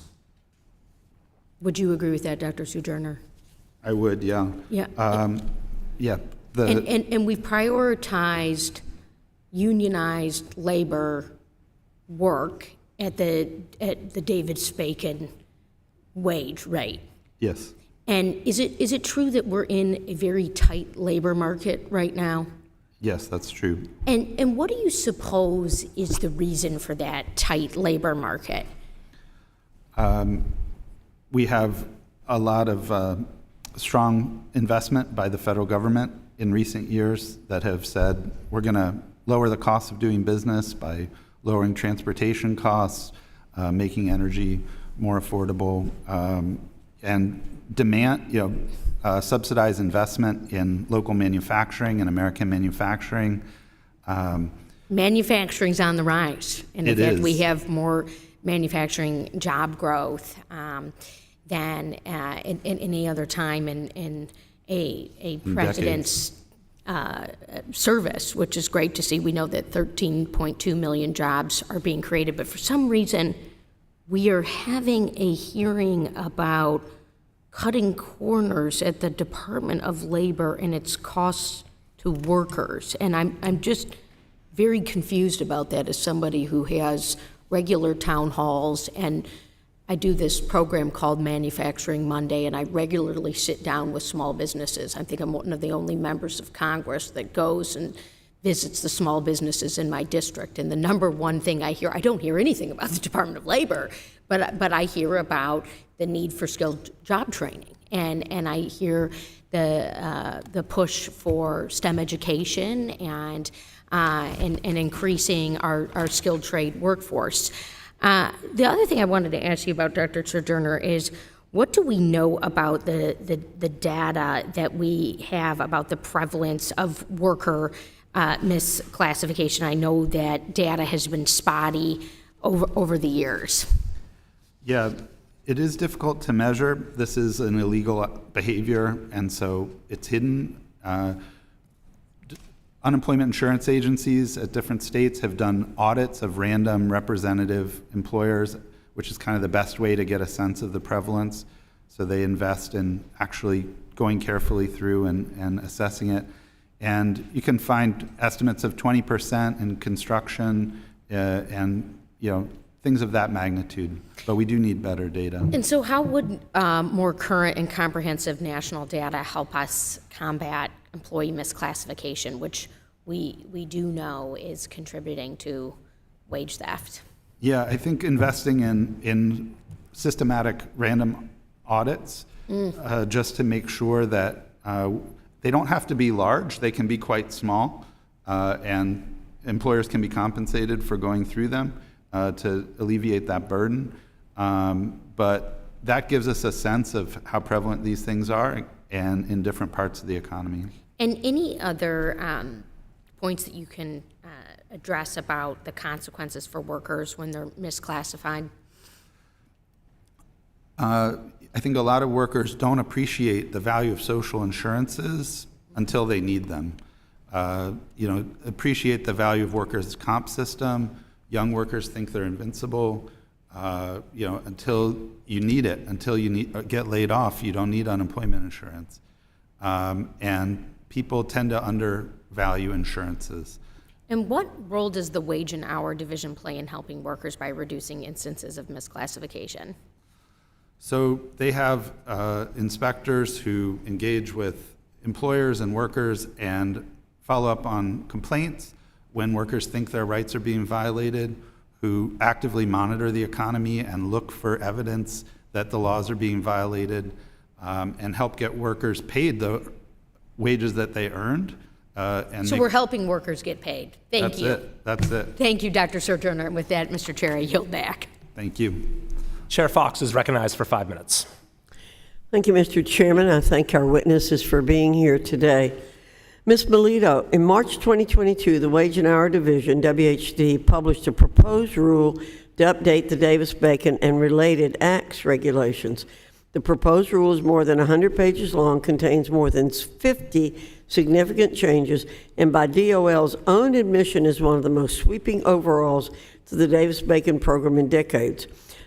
Would you agree with that, Dr. Sojourner? I would, yeah. Yeah. Yeah. And we've prioritized unionized labor work at the David Spaken wage rate. Yes. And is it true that we're in a very tight labor market right now? Yes, that's true. And what do you suppose is the reason for that tight labor market? We have a lot of strong investment by the federal government in recent years that have said we're going to lower the cost of doing business by lowering transportation costs, making energy more affordable, and demand, subsidize investment in local manufacturing and American manufacturing. Manufacturing's on the rise. And in It fact, is. we have more manufacturing job growth than in any other time in a president's service, which is great to see. We know that 13.2 million jobs are being created, but for some reason, we are having a hearing about cutting corners at the Department of Labor and its costs to workers. And I'm just very confused about that as somebody who has regular town halls, and I do this program called Manufacturing Monday, and I regularly sit down with small businesses. I think I'm one of the only members of Congress that goes and visits the small businesses in my district. And the number one thing I hear, I don't hear anything about the Department of Labor, but I hear about the need for skilled job training, and I hear the push for STEM education and increasing our skilled trade workforce. The other thing I wanted to ask you about, Dr. Sojourner, is what do we know about the data that we have about the prevalence of worker misclassification? I know that data has been spotty over the years. Yeah, it is difficult to measure. This is an illegal behavior, and so it's hidden. Unemployment insurance agencies at different states have done audits of random representative employers, which is kind of the best way to get a sense of the prevalence. So they invest in actually going carefully through and assessing it. And you can find estimates of 20% in construction and things of that magnitude. But we do need better data. And so how would more current and comprehensive national data help us combat employee misclassification, which we do know is contributing to wage theft? Yeah, I think investing in systematic random audits just to make sure that they don't have to be large, they can be quite small, and employers can be compensated for going through them to alleviate that burden. But that gives us a sense of how prevalent these things are and in different parts of the economy. And any other points that you can address about the consequences for workers when they're misclassified? I think a lot of workers don't appreciate the value of social insurances until they need them. Appreciate the value of workers' comp system. Young workers think they're invincible. Until you need it, until you get laid off, you don't need unemployment insurance. And people tend to undervalue insurances. And what role does the wage and hour division play in helping workers by reducing instances of misclassification? So they have inspectors who engage with employers and workers and follow up on complaints when workers think their rights are being violated, who actively monitor the economy and look for evidence that the laws are being violated, and help get workers paid the wages that they earned. So we're helping workers get paid. Thank you. That's it. Thank you, Dr. Sojourner. And with that, Mr. Chair, I yield back. Thank you. Chair Fox is recognized for 5 minutes. Thank you, Mr. Chairman. I thank our witnesses for being here today. Ms. Melito, in March 2022, the Wage and Hour Division, WHD, published a proposed rule to update the Davis-Bacon and related acts regulations. The proposed rule is more than 100 pages long, contains more than 50 significant changes, and by DOL's own admission is one of the most sweeping overhauls to the Davis-Bacon program in decades.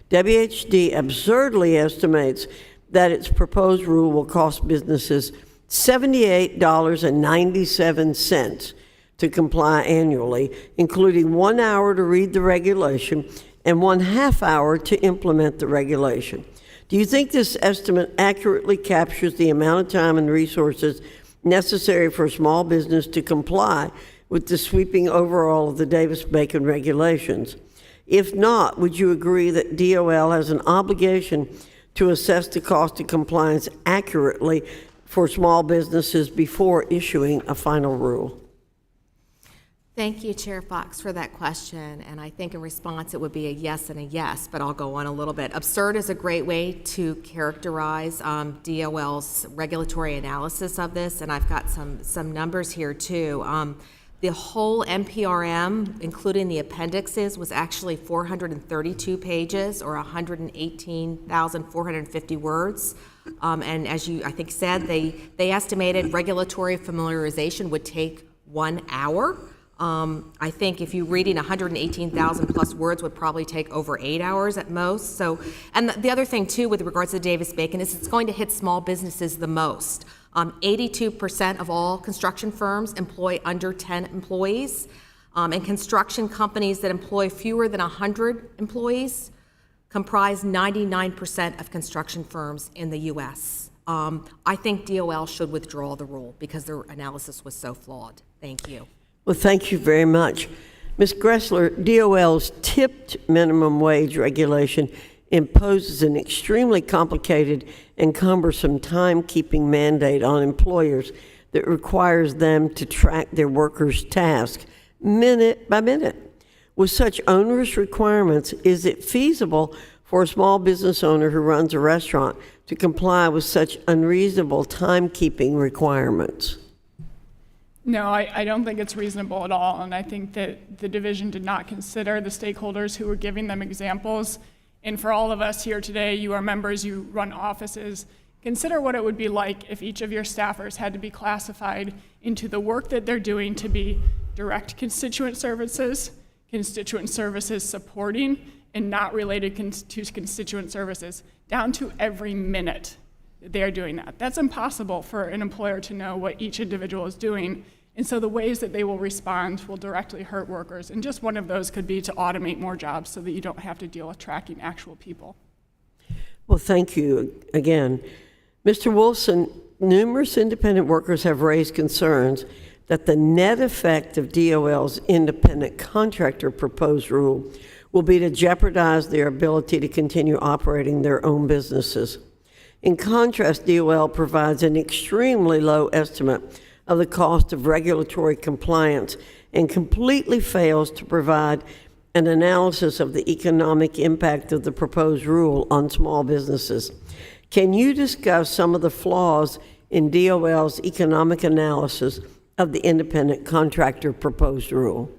WHD absurdly estimates that its proposed rule will cost businesses $78.97 to comply annually, including 1 hour to read the regulation and 1/2 hour to implement the regulation. Do you think this estimate accurately captures the amount of time and resources necessary for a small business to comply with the sweeping overhaul of the Davis-Bacon regulations? If not, would you agree that DOL has an obligation to assess the cost of compliance accurately for small businesses before issuing a final rule? Thank you, Chair Fox, for that question. And I think in response, it would be a yes and a yes, but I'll go on a little bit. Absurd is a great way to characterize DOL's regulatory analysis of this, and I've got some numbers here too. The whole NPRM, including the appendixes, was actually 432 pages or 118,450 words. And as you, I think, said, they estimated regulatory familiarization would take 1 hour. I think if you're reading 118,000 plus words would probably take over 8 hours at most. So, and the other thing too with regards to Davis-Bacon is it's going to hit small businesses the most. 82% of all construction firms employ under 10 employees, and construction companies that employ fewer than 100 employees comprise 99% of construction firms in the U.S. I think DOL should withdraw the rule because their analysis was so flawed. Thank you. Well, thank you very much. Ms. Gressler, DOL's tipped minimum wage regulation imposes an extremely complicated and cumbersome timekeeping mandate on employers that requires them to track their workers' tasks minute by minute. With such onerous requirements, is it feasible for a small business owner who runs a restaurant to comply with such unreasonable timekeeping requirements? No, I don't think it's reasonable at all, and I think that the division did not consider the stakeholders who were giving them examples. And for all of us here today, you are members, you run offices, consider what it would be like if each of your staffers had to be classified into the work that they're doing to be direct constituent services supporting, and not related to constituent services, down to every minute they are doing that. That's impossible for an employer to know what each individual is doing. And so the ways that they will respond will directly hurt workers. And just one of those could be to automate more jobs so that you don't have to deal with tracking actual people. Well, thank you again. Mr. Wilson, numerous independent workers have raised concerns that the net effect of DOL's independent contractor proposed rule will be to jeopardize their ability to continue operating their own businesses. In contrast, DOL provides an extremely low estimate of the cost of regulatory compliance and completely fails to provide an analysis of the economic impact of the proposed rule on small businesses. Can you discuss some of the flaws in DOL's economic analysis of the independent contractor proposed rule?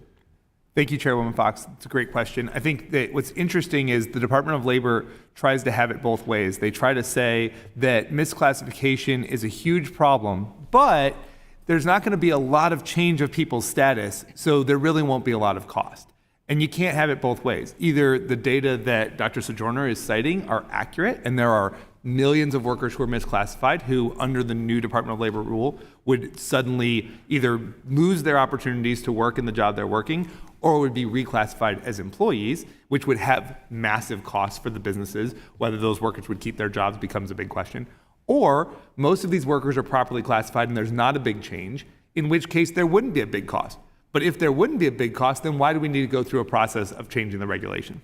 Thank you, Chairwoman Fox. It's a great question. I think that what's interesting is the Department of Labor tries to have it both ways. They try to say that misclassification is a huge problem, but there's not going to be a lot of change of people's status, so there really won't be a lot of cost. And you can't have it both ways. Either the data that Dr. Sojourner is citing are accurate, and there are millions of workers who are misclassified who, under the new Department of Labor rule, would suddenly either lose their opportunities to work in the job they're working, or would be reclassified as employees, which would have massive costs for the businesses. Whether those workers would keep their jobs becomes a big question. Or most of these workers are properly classified and there's not a big change, in which case there wouldn't be a big cost. But if there wouldn't be a big cost, then why do we need to go through a process of changing the regulation?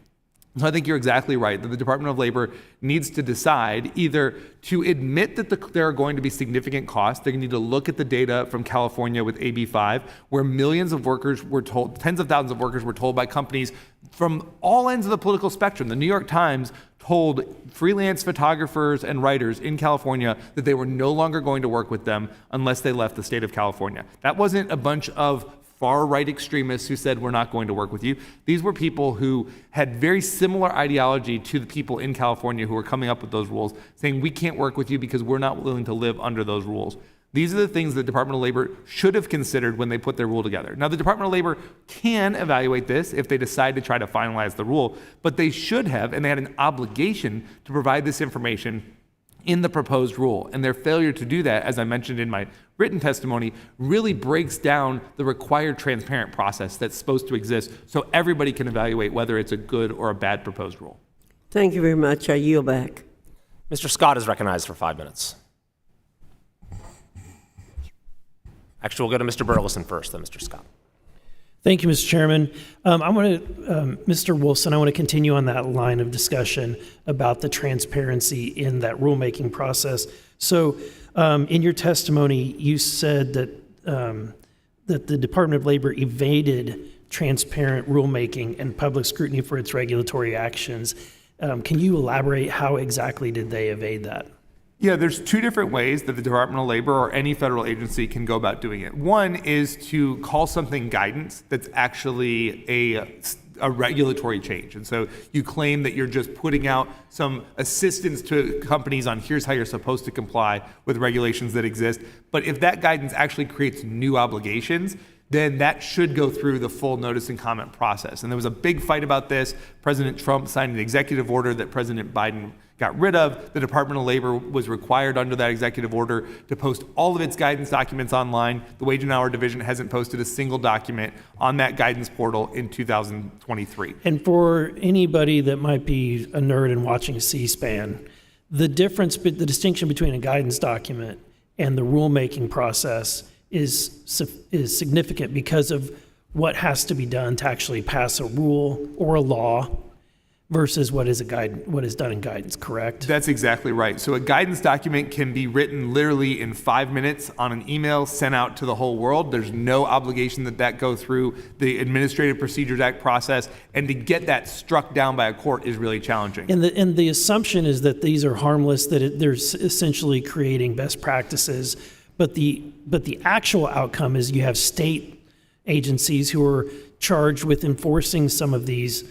So I think you're exactly right that the Department of Labor needs to decide either to admit that there are going to be significant costs. They need to look at the data from California with AB 5, where millions of workers were told, tens of thousands of workers were told by companies from all ends of the political spectrum. The New York Times told freelance photographers and writers in California that they were no longer going to work with them unless they left the state of California. That wasn't a bunch of far-right extremists who said, we're not going to work with you. These were people who had very similar ideology to the people in California who were coming up with those rules, saying, we can't work with you because we're not willing to live under those rules. These are the things the Department of Labor should have considered when they put their rule together. Now, the Department of Labor can evaluate this if they decide to try to finalize the rule, but they should have, and they had an obligation to provide this information in the proposed rule. And their failure to do that, as I mentioned in my written testimony, really breaks down the required transparent process that's supposed to exist so everybody can evaluate whether it's a good or a bad proposed rule. Thank you very much. I yield back. Mr. Scott is recognized for 5 minutes. Actually, we'll go to Mr. Burleson first, then Mr. Scott. Thank you, Mr. Chairman. Mr. Wolfson, I want to continue on that line of discussion about the transparency in that rulemaking process. So in your testimony, you said that, that the Department of Labor evaded transparent rulemaking and public scrutiny for its regulatory actions. Can you elaborate how exactly did they evade that? Yeah, there's two different ways that the Department of Labor or any federal agency can go about doing it. One is to call something guidance that's actually a regulatory change. And so you claim that you're just putting out some assistance to companies on here's how you're supposed to comply with regulations that exist. But if that guidance actually creates new obligations, then that should go through the full notice and comment process. And there was a big fight about this. President Trump signed an executive order that President Biden got rid of. The Department of Labor was required under that executive order to post all of its guidance documents online. The Wage and Hour Division hasn't posted a single document on that guidance portal in 2023. And for anybody that might be a nerd and watching C-SPAN, the distinction between a guidance document and the rulemaking process is significant because of what has to be done to actually pass a rule or a law versus what is done in guidance, correct? That's exactly right. So a guidance document can be written literally in 5 minutes on an email sent out to the whole world. There's no obligation that go through the Administrative Procedures Act process, and to get that struck down by a court is really challenging. And the assumption is that these are harmless, that they're essentially creating best practices, but the actual outcome is you have state agencies who are charged with enforcing some of these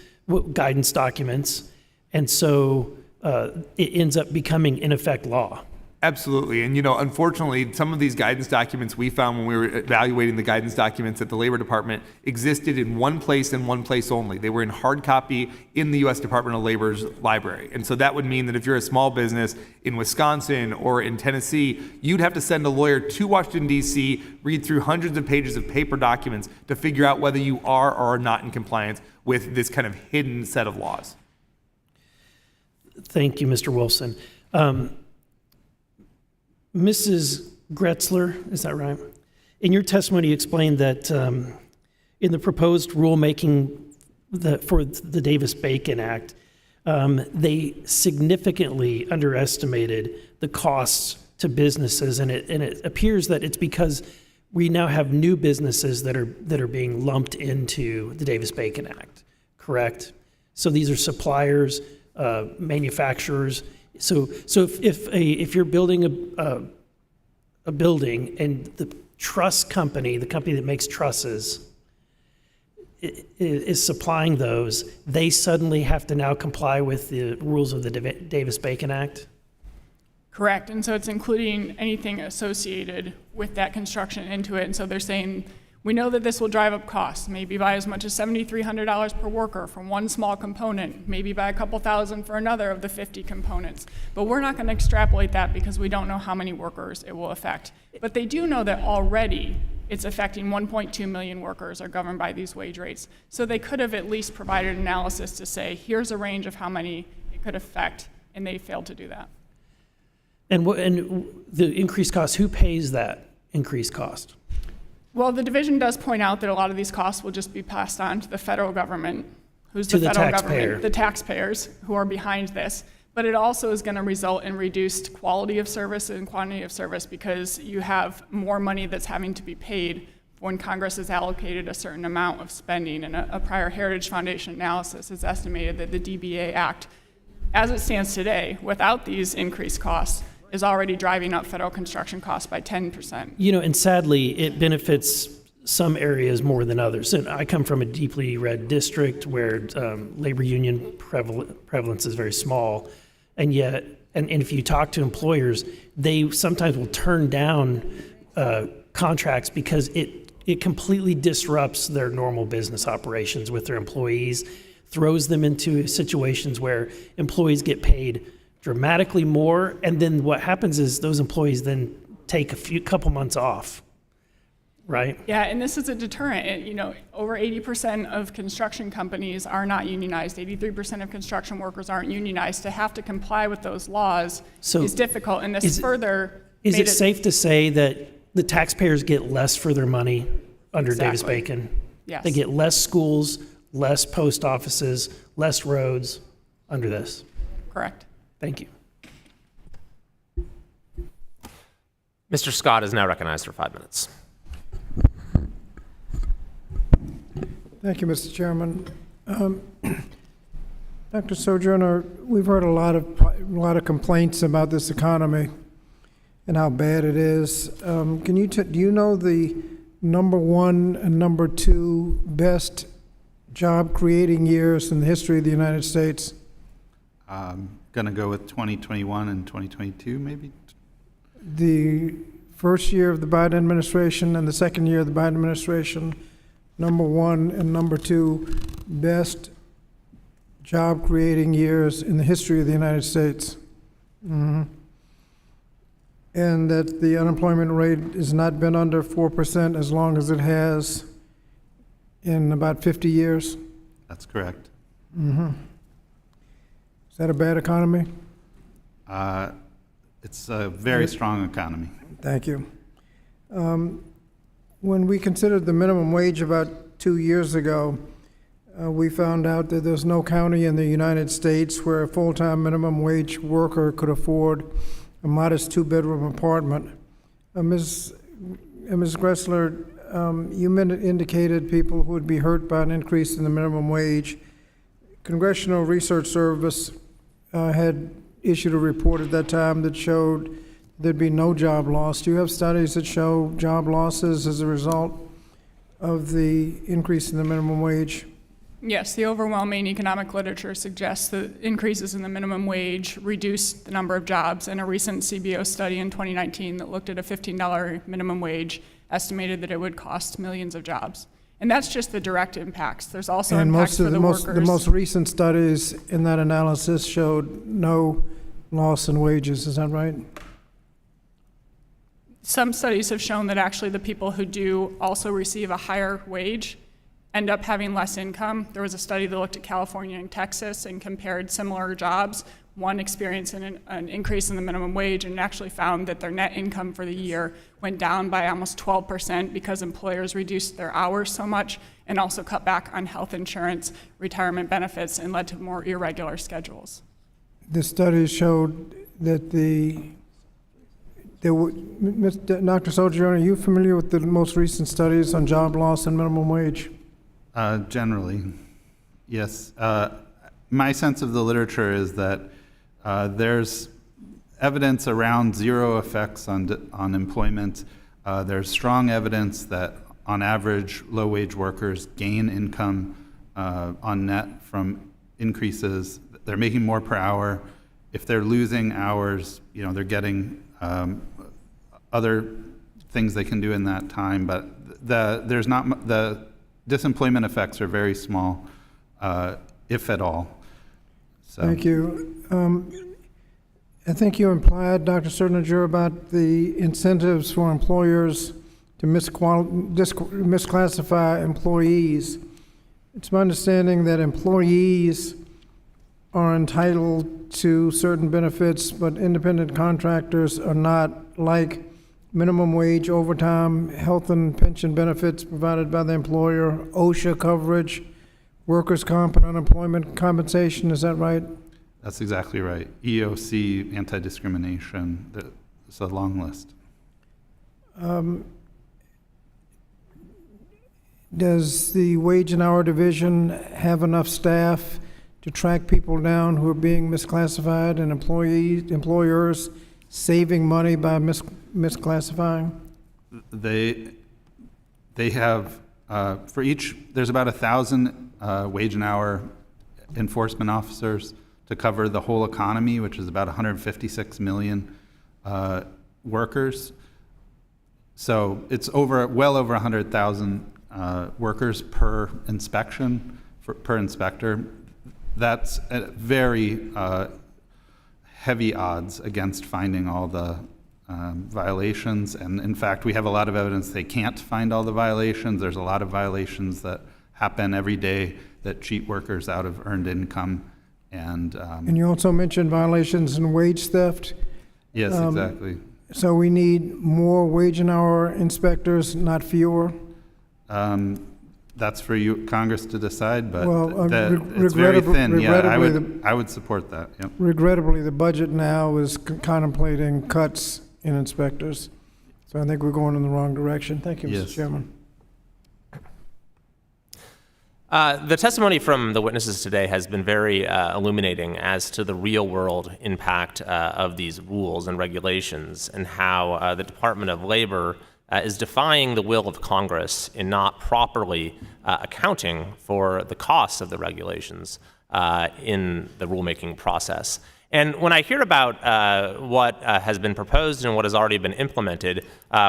guidance documents, and so it ends up becoming, in effect, law. Absolutely. And, unfortunately, some of these guidance documents we found when we were evaluating the guidance documents at the Labor Department existed in one place and one place only. They were in hard copy in the U.S. Department of Labor's library. And so that would mean that if you're a small business in Wisconsin or in Tennessee, you'd have to send a lawyer to Washington, D.C., read through hundreds of pages of paper documents to figure out whether you are or are not in compliance with this kind of hidden set of laws. Thank you, Mr. Wolfson. Mrs. Gretzler, is that right? In your testimony, you explained that in the proposed rulemaking for the Davis-Bacon Act, they significantly underestimated the costs to businesses, and it appears that it's because we now have new businesses that are being lumped into the Davis-Bacon Act, correct? So these are suppliers, manufacturers. So if you're building a building and the truss company, the company that makes trusses, is supplying those, they suddenly have to now comply with the rules of the Davis-Bacon Act? Correct, and so it's including anything associated with that construction into it. And so they're saying, we know that this will drive up costs, maybe by as much as $7,300 per worker from one small component, maybe by a couple thousand for another of the 50 components. But we're not going to extrapolate that because we don't know how many workers it will affect. But they do know that already it's affecting 1.2 million workers are governed by these wage rates. So they could have at least provided analysis to say, here's a range of how many it could affect, and they failed to do that. And the increased cost, who pays that increased cost? Well, the division does point out that a lot of these costs will just be passed on to the federal government, who's To the the federal taxpayer. government, the taxpayers who are behind this. But it also is going to result in reduced quality of service and quantity of service because you have more money that's having to be paid when Congress has allocated a certain amount of spending. And a prior Heritage Foundation analysis has estimated that the DBA Act, as it stands today, without these increased costs, is already driving up federal construction costs by 10%. You know, and sadly, it benefits some areas more than others. And I come from a deeply red district where labor union prevalence is very small. And yet, and if you talk to employers, they sometimes will turn down contracts because it completely disrupts their normal business operations with their employees, throws them into situations where employees get paid dramatically more, and then what happens is those employees then take couple months off, right? Yeah, and this is a deterrent. You know, over 80% of construction companies are not unionized. 83% of construction workers aren't unionized. To have to comply with those laws is difficult, and this is made it safe to say that the taxpayers get less for their money under Davis Exactly. Bacon? Yes. They get less schools, less post offices, less roads under this. Correct. Thank you. Mr. Scott is now recognized for 5 minutes. Thank you, Mr. Chairman. Dr. Sojourner, we've heard a lot of complaints about this economy and how bad it is. Do you know the number one and number two best job creating years in the history of the United States? Going to go with 2021 and 2022, maybe? The first year of the Biden administration and the second year of the Biden administration, number one and number two best job creating years in the history of the United States. And that the unemployment rate has not been under 4% as long as it has in about 50 years. That's correct. Is that a bad economy? It's a very strong economy. Thank you. When we considered the minimum wage about 2 years ago, we found out that there's no county in the United States where a full-time minimum wage worker could afford a modest two-bedroom apartment. Ms. Gressler, you indicated people who would be hurt by an increase in the minimum wage. Congressional Research Service had issued a report at that time that showed there'd be no job loss. Do you have studies that show job losses as a result of the increase in the minimum wage? Yes, the overwhelming economic literature suggests that increases in the minimum wage reduce the number of jobs. And a recent CBO study in 2019 that looked at a $15 minimum wage estimated that it would cost millions of jobs. And that's just the direct impacts. There's also impacts for the workers. The most recent studies in that analysis showed no loss in wages. Is that right? Some studies have shown that actually the people who do also receive a higher wage end up having less income. There was a study that looked at California and Texas and compared similar jobs. One experienced an increase in the minimum wage and actually found that their net income for the year went down by almost 12% because employers reduced their hours so much and also cut back on health insurance, retirement benefits, and led to more irregular schedules. The studies showed that Dr. Sojourner, are you familiar with the most recent studies on job loss and minimum wage? Generally, yes. My sense of the literature is that there's evidence around zero effects on employment. There's strong evidence that, on average, low-wage workers gain income on net from increases. They're making more per hour. If they're losing hours, they're getting other things they can do in that time. But the disemployment effects are very small, if at all. So. Thank you. I think you implied, Dr. Sertinger, about the incentives for employers to misclassify employees. It's my understanding that employees are entitled to certain benefits, but independent contractors are not, like minimum wage, overtime, health and pension benefits provided by the employer, OSHA coverage, workers' comp and unemployment compensation, is that right? That's exactly right. EOC, anti-discrimination, it's a long list. Does the wage and hour division have enough staff to track people down who are being misclassified and employers saving money by misclassifying? They have, for each, there's about 1,000 wage and hour enforcement officers to cover the whole economy, which is about 156 million workers. So it's well over 100,000 workers per inspection, per inspector. That's at very heavy odds against finding all the violations. And in fact, we have a lot of evidence they can't find all the violations. There's a lot of violations that happen every day that cheat workers out of earned income. And you also mentioned violations and wage theft. yes, exactly. So we need more wage and hour inspectors, not fewer? That's for you, Congress, to decide, but Well, it's very thin. Yeah, regrettably, I would support that. Yep. Regrettably, the budget now is contemplating cuts in inspectors. So I think we're going in the wrong direction. Thank you, Mr. Yes. Chairman. The testimony from the witnesses today has been very illuminating as to the real-world impact of these rules and regulations and how the Department of Labor is defying the will of Congress in not properly accounting for the costs of the regulations in the rulemaking process. And when I hear about what has been proposed and what has already been implemented,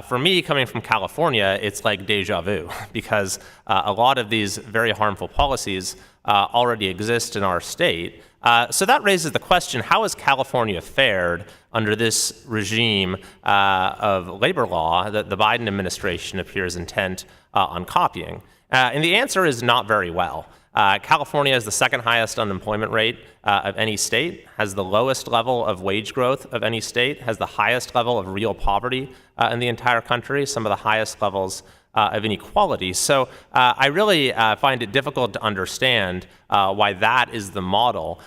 for me, coming from California, it's like deja vu, because a lot of these very harmful policies already exist in our state. So that raises the question, how has California fared under this regime of labor law that the Biden administration appears intent on copying? And the answer is not very well. California has the second highest unemployment rate of any state, has the lowest level of wage growth of any state, has the highest level of real poverty in the entire country, some of the highest levels of inequality. So I really find it difficult to understand why that is the model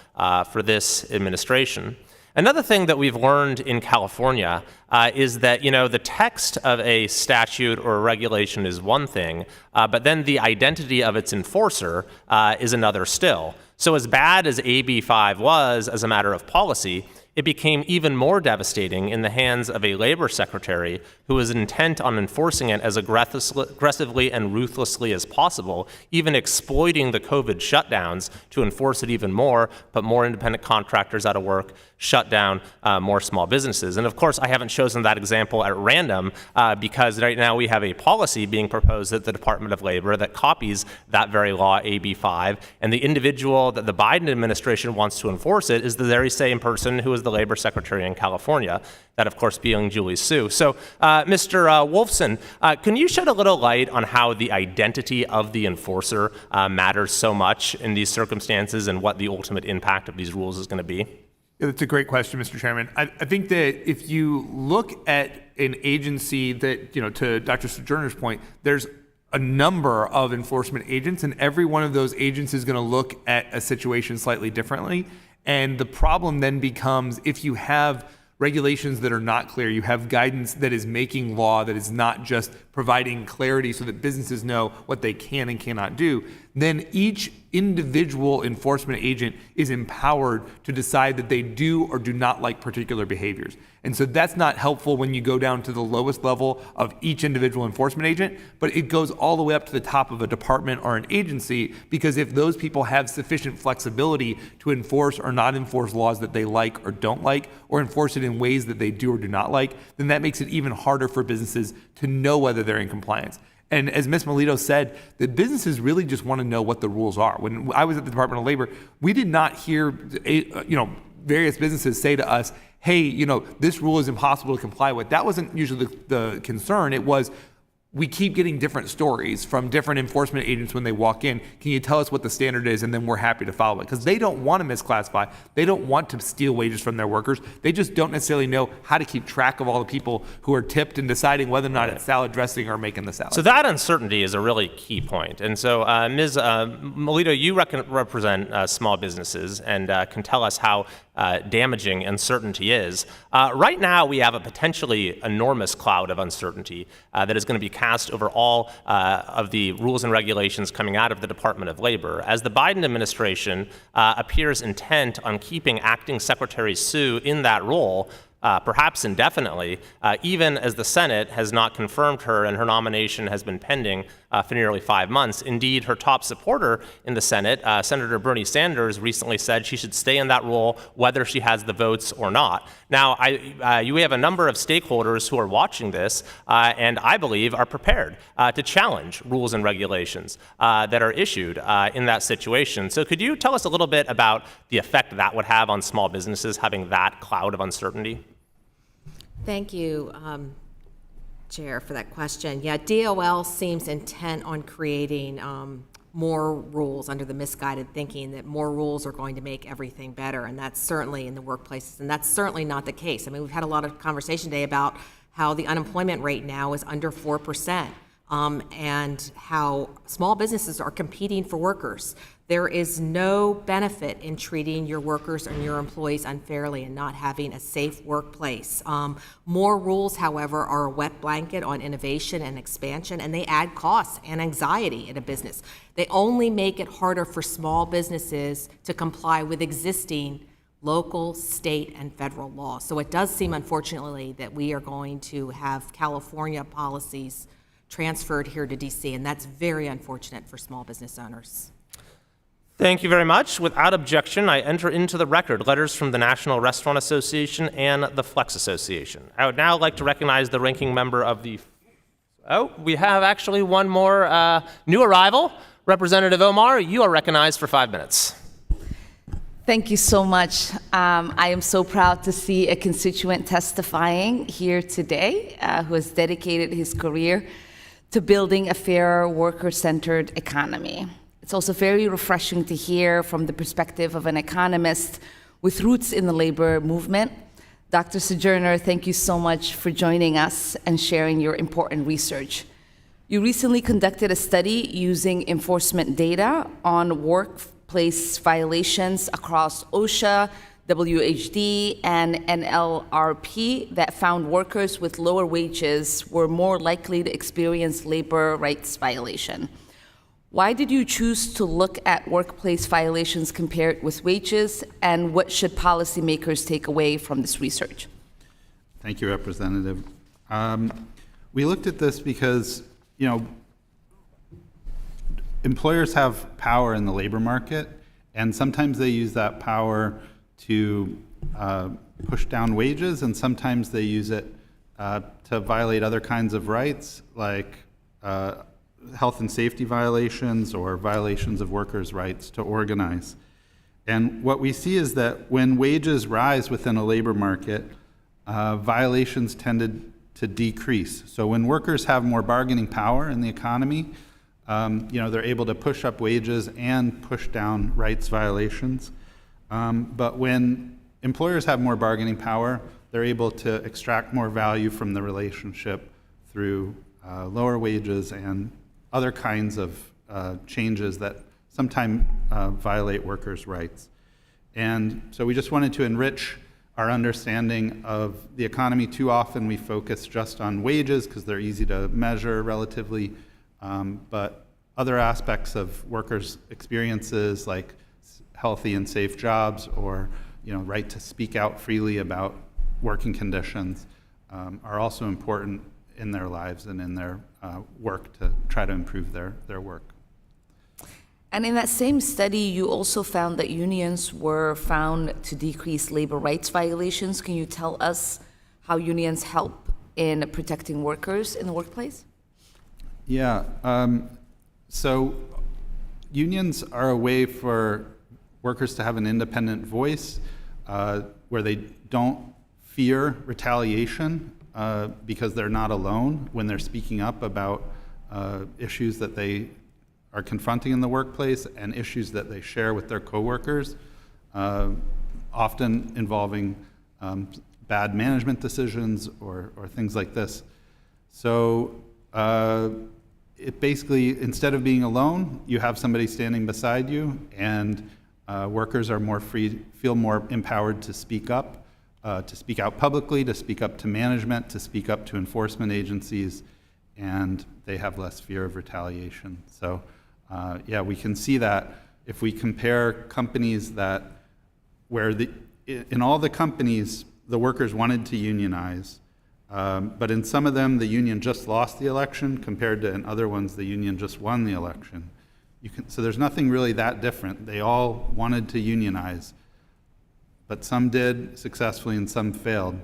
for this administration. Another thing that we've learned in California is that, the text of a statute or a regulation is one thing, but then the identity of its enforcer is another still. So as bad as AB 5 was as a matter of policy, it became even more devastating in the hands of a labor secretary who was intent on enforcing it as aggressively and ruthlessly as possible, even exploiting the COVID shutdowns to enforce it even more, put more independent contractors out of work, shut down more small businesses. And of course, I haven't chosen that example at random because right now we have a policy being proposed at the Department of Labor that copies that very law, AB 5, and the individual that the Biden administration wants to enforce it is the very same person who is the labor secretary in California, that of course being Julie Su. So Mr. Wolfson, can you shed a little light on how the identity of the enforcer matters so much in these circumstances and what the ultimate impact of these rules is going to be? Yeah, that's a great question, Mr. Chairman. I think that if you look at an agency that, to Dr. Sojourner's point, there's a number of enforcement agents, and every one of those agents is going to look at a situation slightly differently. And the problem then becomes if you have regulations that are not clear, you have guidance that is making law that is not just providing clarity so that businesses know what they can and cannot do, then each individual enforcement agent is empowered to decide that they do or do not like particular behaviors. And so that's not helpful when you go down to the lowest level of each individual enforcement agent, but it goes all the way up to the top of a department or an agency, because if those people have sufficient flexibility to enforce or not enforce laws that they like or don't like, or enforce it in ways that they do or do not like, then that makes it even harder for businesses to know whether they're in compliance. And as Ms. Melito said, the businesses really just want to know what the rules are. When I was at the Department of Labor, we did not hear, various businesses say to us, hey, this rule is impossible to comply with. That wasn't usually the concern. It was, we keep getting different stories from different enforcement agents when they walk in. Can you tell us what the standard is? And then we're happy to follow it. Because they don't want to misclassify. They don't want to steal wages from their workers. They just don't necessarily know how to keep track of all the people who are tipped and deciding whether or not it's salad dressing or making the salad. So that uncertainty is a really key point. And so, Ms. Melito, you represent small businesses and can tell us how damaging uncertainty is. Right now, we have a potentially enormous cloud of uncertainty that is going to be cast over all of the rules and regulations coming out of the Department of Labor, as the Biden administration appears intent on keeping Acting Secretary Sue in that role, perhaps indefinitely, even as the Senate has not confirmed her and her nomination has been pending for nearly 5 months. Indeed, her top supporter in the Senate, Senator Bernie Sanders, recently said she should stay in that role whether she has the votes or not. Now, we have a number of stakeholders who are watching this and I believe are prepared to challenge rules and regulations that are issued in that situation. So could you tell us a little bit about the effect that would have on small businesses having that cloud of uncertainty? Thank you, Chair, for that question. Yeah, DOL seems intent on creating more rules under the misguided thinking that more rules are going to make everything better, and that's certainly in the workplaces, and that's certainly not the case. I mean, we've had a lot of conversation today about how the unemployment rate now is under 4%, and how small businesses are competing for workers. There is no benefit in treating your workers and your employees unfairly and not having a safe workplace. More rules, however, are a wet blanket on innovation and expansion, and they add costs and anxiety in a business. They only make it harder for small businesses to comply with existing local, state, and federal law. So it does seem, unfortunately, that we are going to have California policies transferred here to DC, and that's very unfortunate for small business owners. Thank you very much. Without objection, I enter into the record letters from the National Restaurant Association and the Flex Association. I would now like to recognize the ranking member of the... Oh, we have actually one more new arrival. Representative Omar, you are recognized for 5 minutes. Thank you so much. I am so proud to see a constituent testifying here today who has dedicated his career to building a fairer, worker-centered economy. It's also very refreshing to hear from the perspective of an economist with roots in the labor movement. Dr. Sojourner, thank you so much for joining us and sharing your important research. You recently conducted a study using enforcement data on workplace violations across OSHA, WHD, and NLRP that found workers with lower wages were more likely to experience labor rights violation. Why did you choose to look at workplace violations compared with wages, and what should policymakers take away from this research? Thank you, Representative. We looked at this because, employers have power in the labor market, and sometimes they use that power to push down wages, and sometimes they use it to violate other kinds of rights, like health and safety violations or violations of workers' rights to organize. And what we see is that when wages rise within a labor market, violations tended to decrease. So when workers have more bargaining power in the economy, they're able to push up wages and push down rights violations. But when employers have more bargaining power, they're able to extract more value from the relationship through lower wages and other kinds of changes that sometimes violate workers' rights. And so we just wanted to enrich our understanding of the economy. Too often we focus just on wages because they're easy to measure relatively, but other aspects of workers' experiences like healthy and safe jobs or right to speak out freely about working conditions are also important in their lives and in their work to try to improve their work. And in that same study, you also found that unions were found to decrease labor rights violations. Can you tell us how unions help in protecting workers in the workplace? Yeah, so unions are a way for workers to have an independent voice where they don't fear retaliation because they're not alone when they're speaking up about issues that they are confronting in the workplace and issues that they share with their coworkers, often involving bad management decisions or things like this. So it basically, instead of being alone, you have somebody standing beside you, and workers are more free, feel more empowered to speak up, to speak out publicly, to speak up to management, to speak up to enforcement agencies, and they have less fear of retaliation. So yeah, we can see that if we compare companies that, where in all the companies, the workers wanted to unionize, but in some of them, the union just lost the election compared to in other ones, the union just won the election. So there's nothing really that different. They all wanted to unionize, but some did successfully and some failed.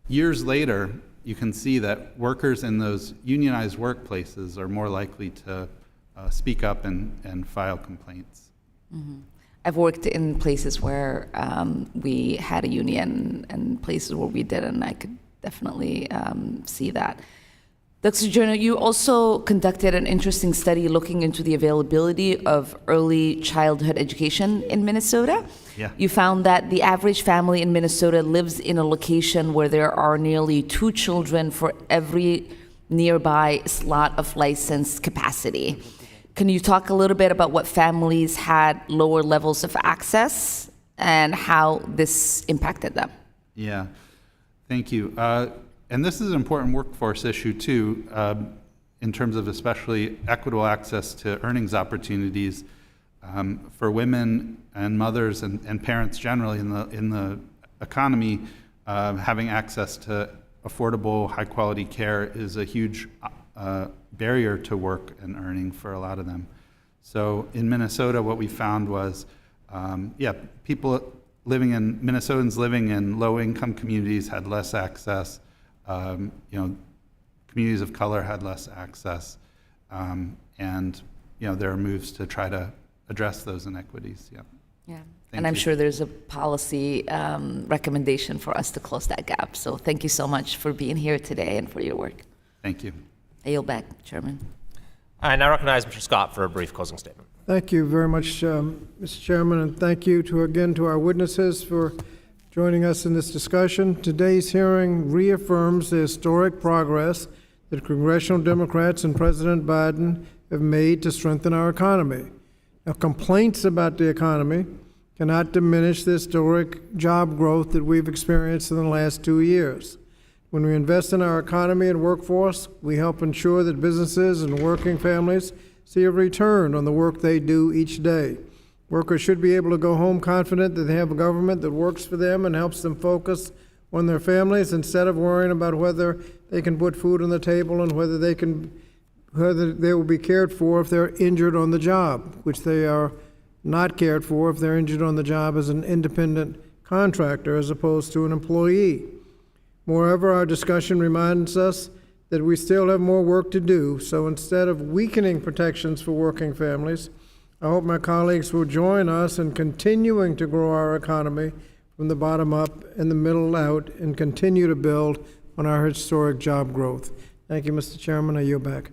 Years later, you can see that workers in those unionized workplaces are more likely to speak up and file complaints. Mm-hmm. I've worked in places where we had a union and places where we didn't. I could definitely see that. Dr. Journal, you also conducted an interesting study looking into the availability of early childhood education in Minnesota. Yeah. You found that the average family in Minnesota lives in a location where there are nearly 2 children for every nearby slot of licensed capacity. Can you talk a little bit about what families had lower levels of access and how this impacted them? Yeah, thank you. And this is an important workforce issue too, in terms of especially equitable access to earnings opportunities for women and mothers and parents generally in the economy. Having access to affordable, high-quality care is a huge barrier to work and earning for a lot of them. So in Minnesota, what we found was, Minnesotans living in low-income communities had less access. Communities of color had less access, and there are moves to try to address those inequities. Yeah. Yeah. And I'm sure there's a policy recommendation for us to close that gap. So thank you so much for being here today and for your work. Thank you. I yield back, Chairman. I now recognize Mr. Scott for a brief closing statement. Thank you very much, Mr. Chairman, and thank you to our witnesses for joining us in this discussion. Today's hearing reaffirms the historic progress that congressional Democrats and President Biden have made to strengthen our economy. Now, complaints about the economy cannot diminish the historic job growth that we've experienced in the last 2 years. When we invest in our economy and workforce, we help ensure that businesses and working families see a return on the work they do each day. Workers should be able to go home confident that they have a government that works for them and helps them focus on their families instead of worrying about whether they can put food on the table and whether they will be cared for if they're injured on the job, which they are not cared for if they're injured on the job as an independent contractor as opposed to an employee. Moreover, our discussion reminds us that we still have more work to do, so instead of weakening protections for working families, I hope my colleagues will join us in continuing to grow our economy from the bottom up and the middle out and continue to build on our historic job growth. Thank you, Mr. Chairman. I yield back.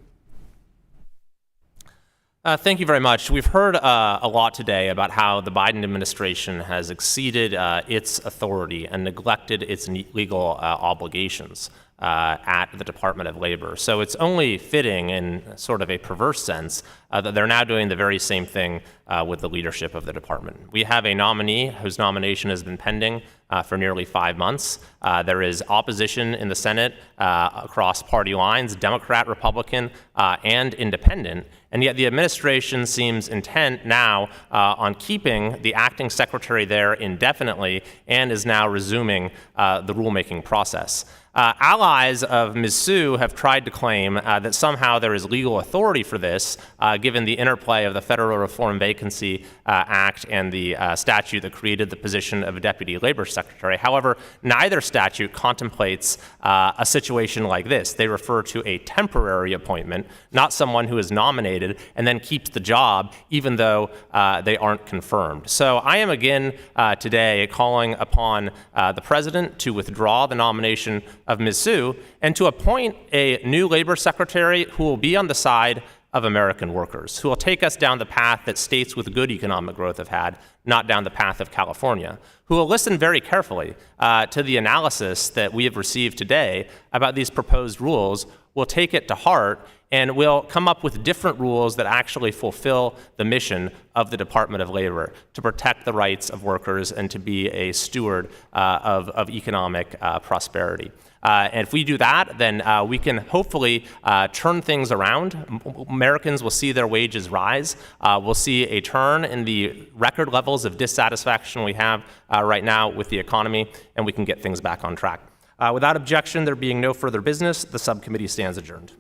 Thank you very much. We've heard a lot today about how the Biden administration has exceeded its authority and neglected its legal obligations at the Department of Labor. So it's only fitting, in sort of a perverse sense, that they're now doing the very same thing with the leadership of the department. We have a nominee whose nomination has been pending for nearly 5 months. There is opposition in the Senate across party lines, Democrat, Republican, and independent. And yet the administration seems intent now on keeping the acting secretary there indefinitely and is now resuming the rulemaking process. Allies of Ms. Sue have tried to claim that somehow there is legal authority for this, given the interplay of the Federal Reform Vacancy Act and the statute that created the position of a Deputy Labor Secretary. However, neither statute contemplates a situation like this. They refer to a temporary appointment, not someone who is nominated and then keeps the job even though they aren't confirmed. So I am again today calling upon the President to withdraw the nomination of Ms. Sue and to appoint a new Labor Secretary who will be on the side of American workers, who will take us down the path that states with good economic growth have had, not down the path of California, who will listen very carefully to the analysis that we have received today about these proposed rules, will take it to heart, and will come up with different rules that actually fulfill the mission of the Department of Labor, to protect the rights of workers and to be a steward of economic prosperity. And if we do that, then we can hopefully turn things around. Americans will see their wages rise. We'll see a turn in the record levels of dissatisfaction we have right now with the economy, and we can get things back on track. Without objection, there being no further business, the subcommittee stands adjourned.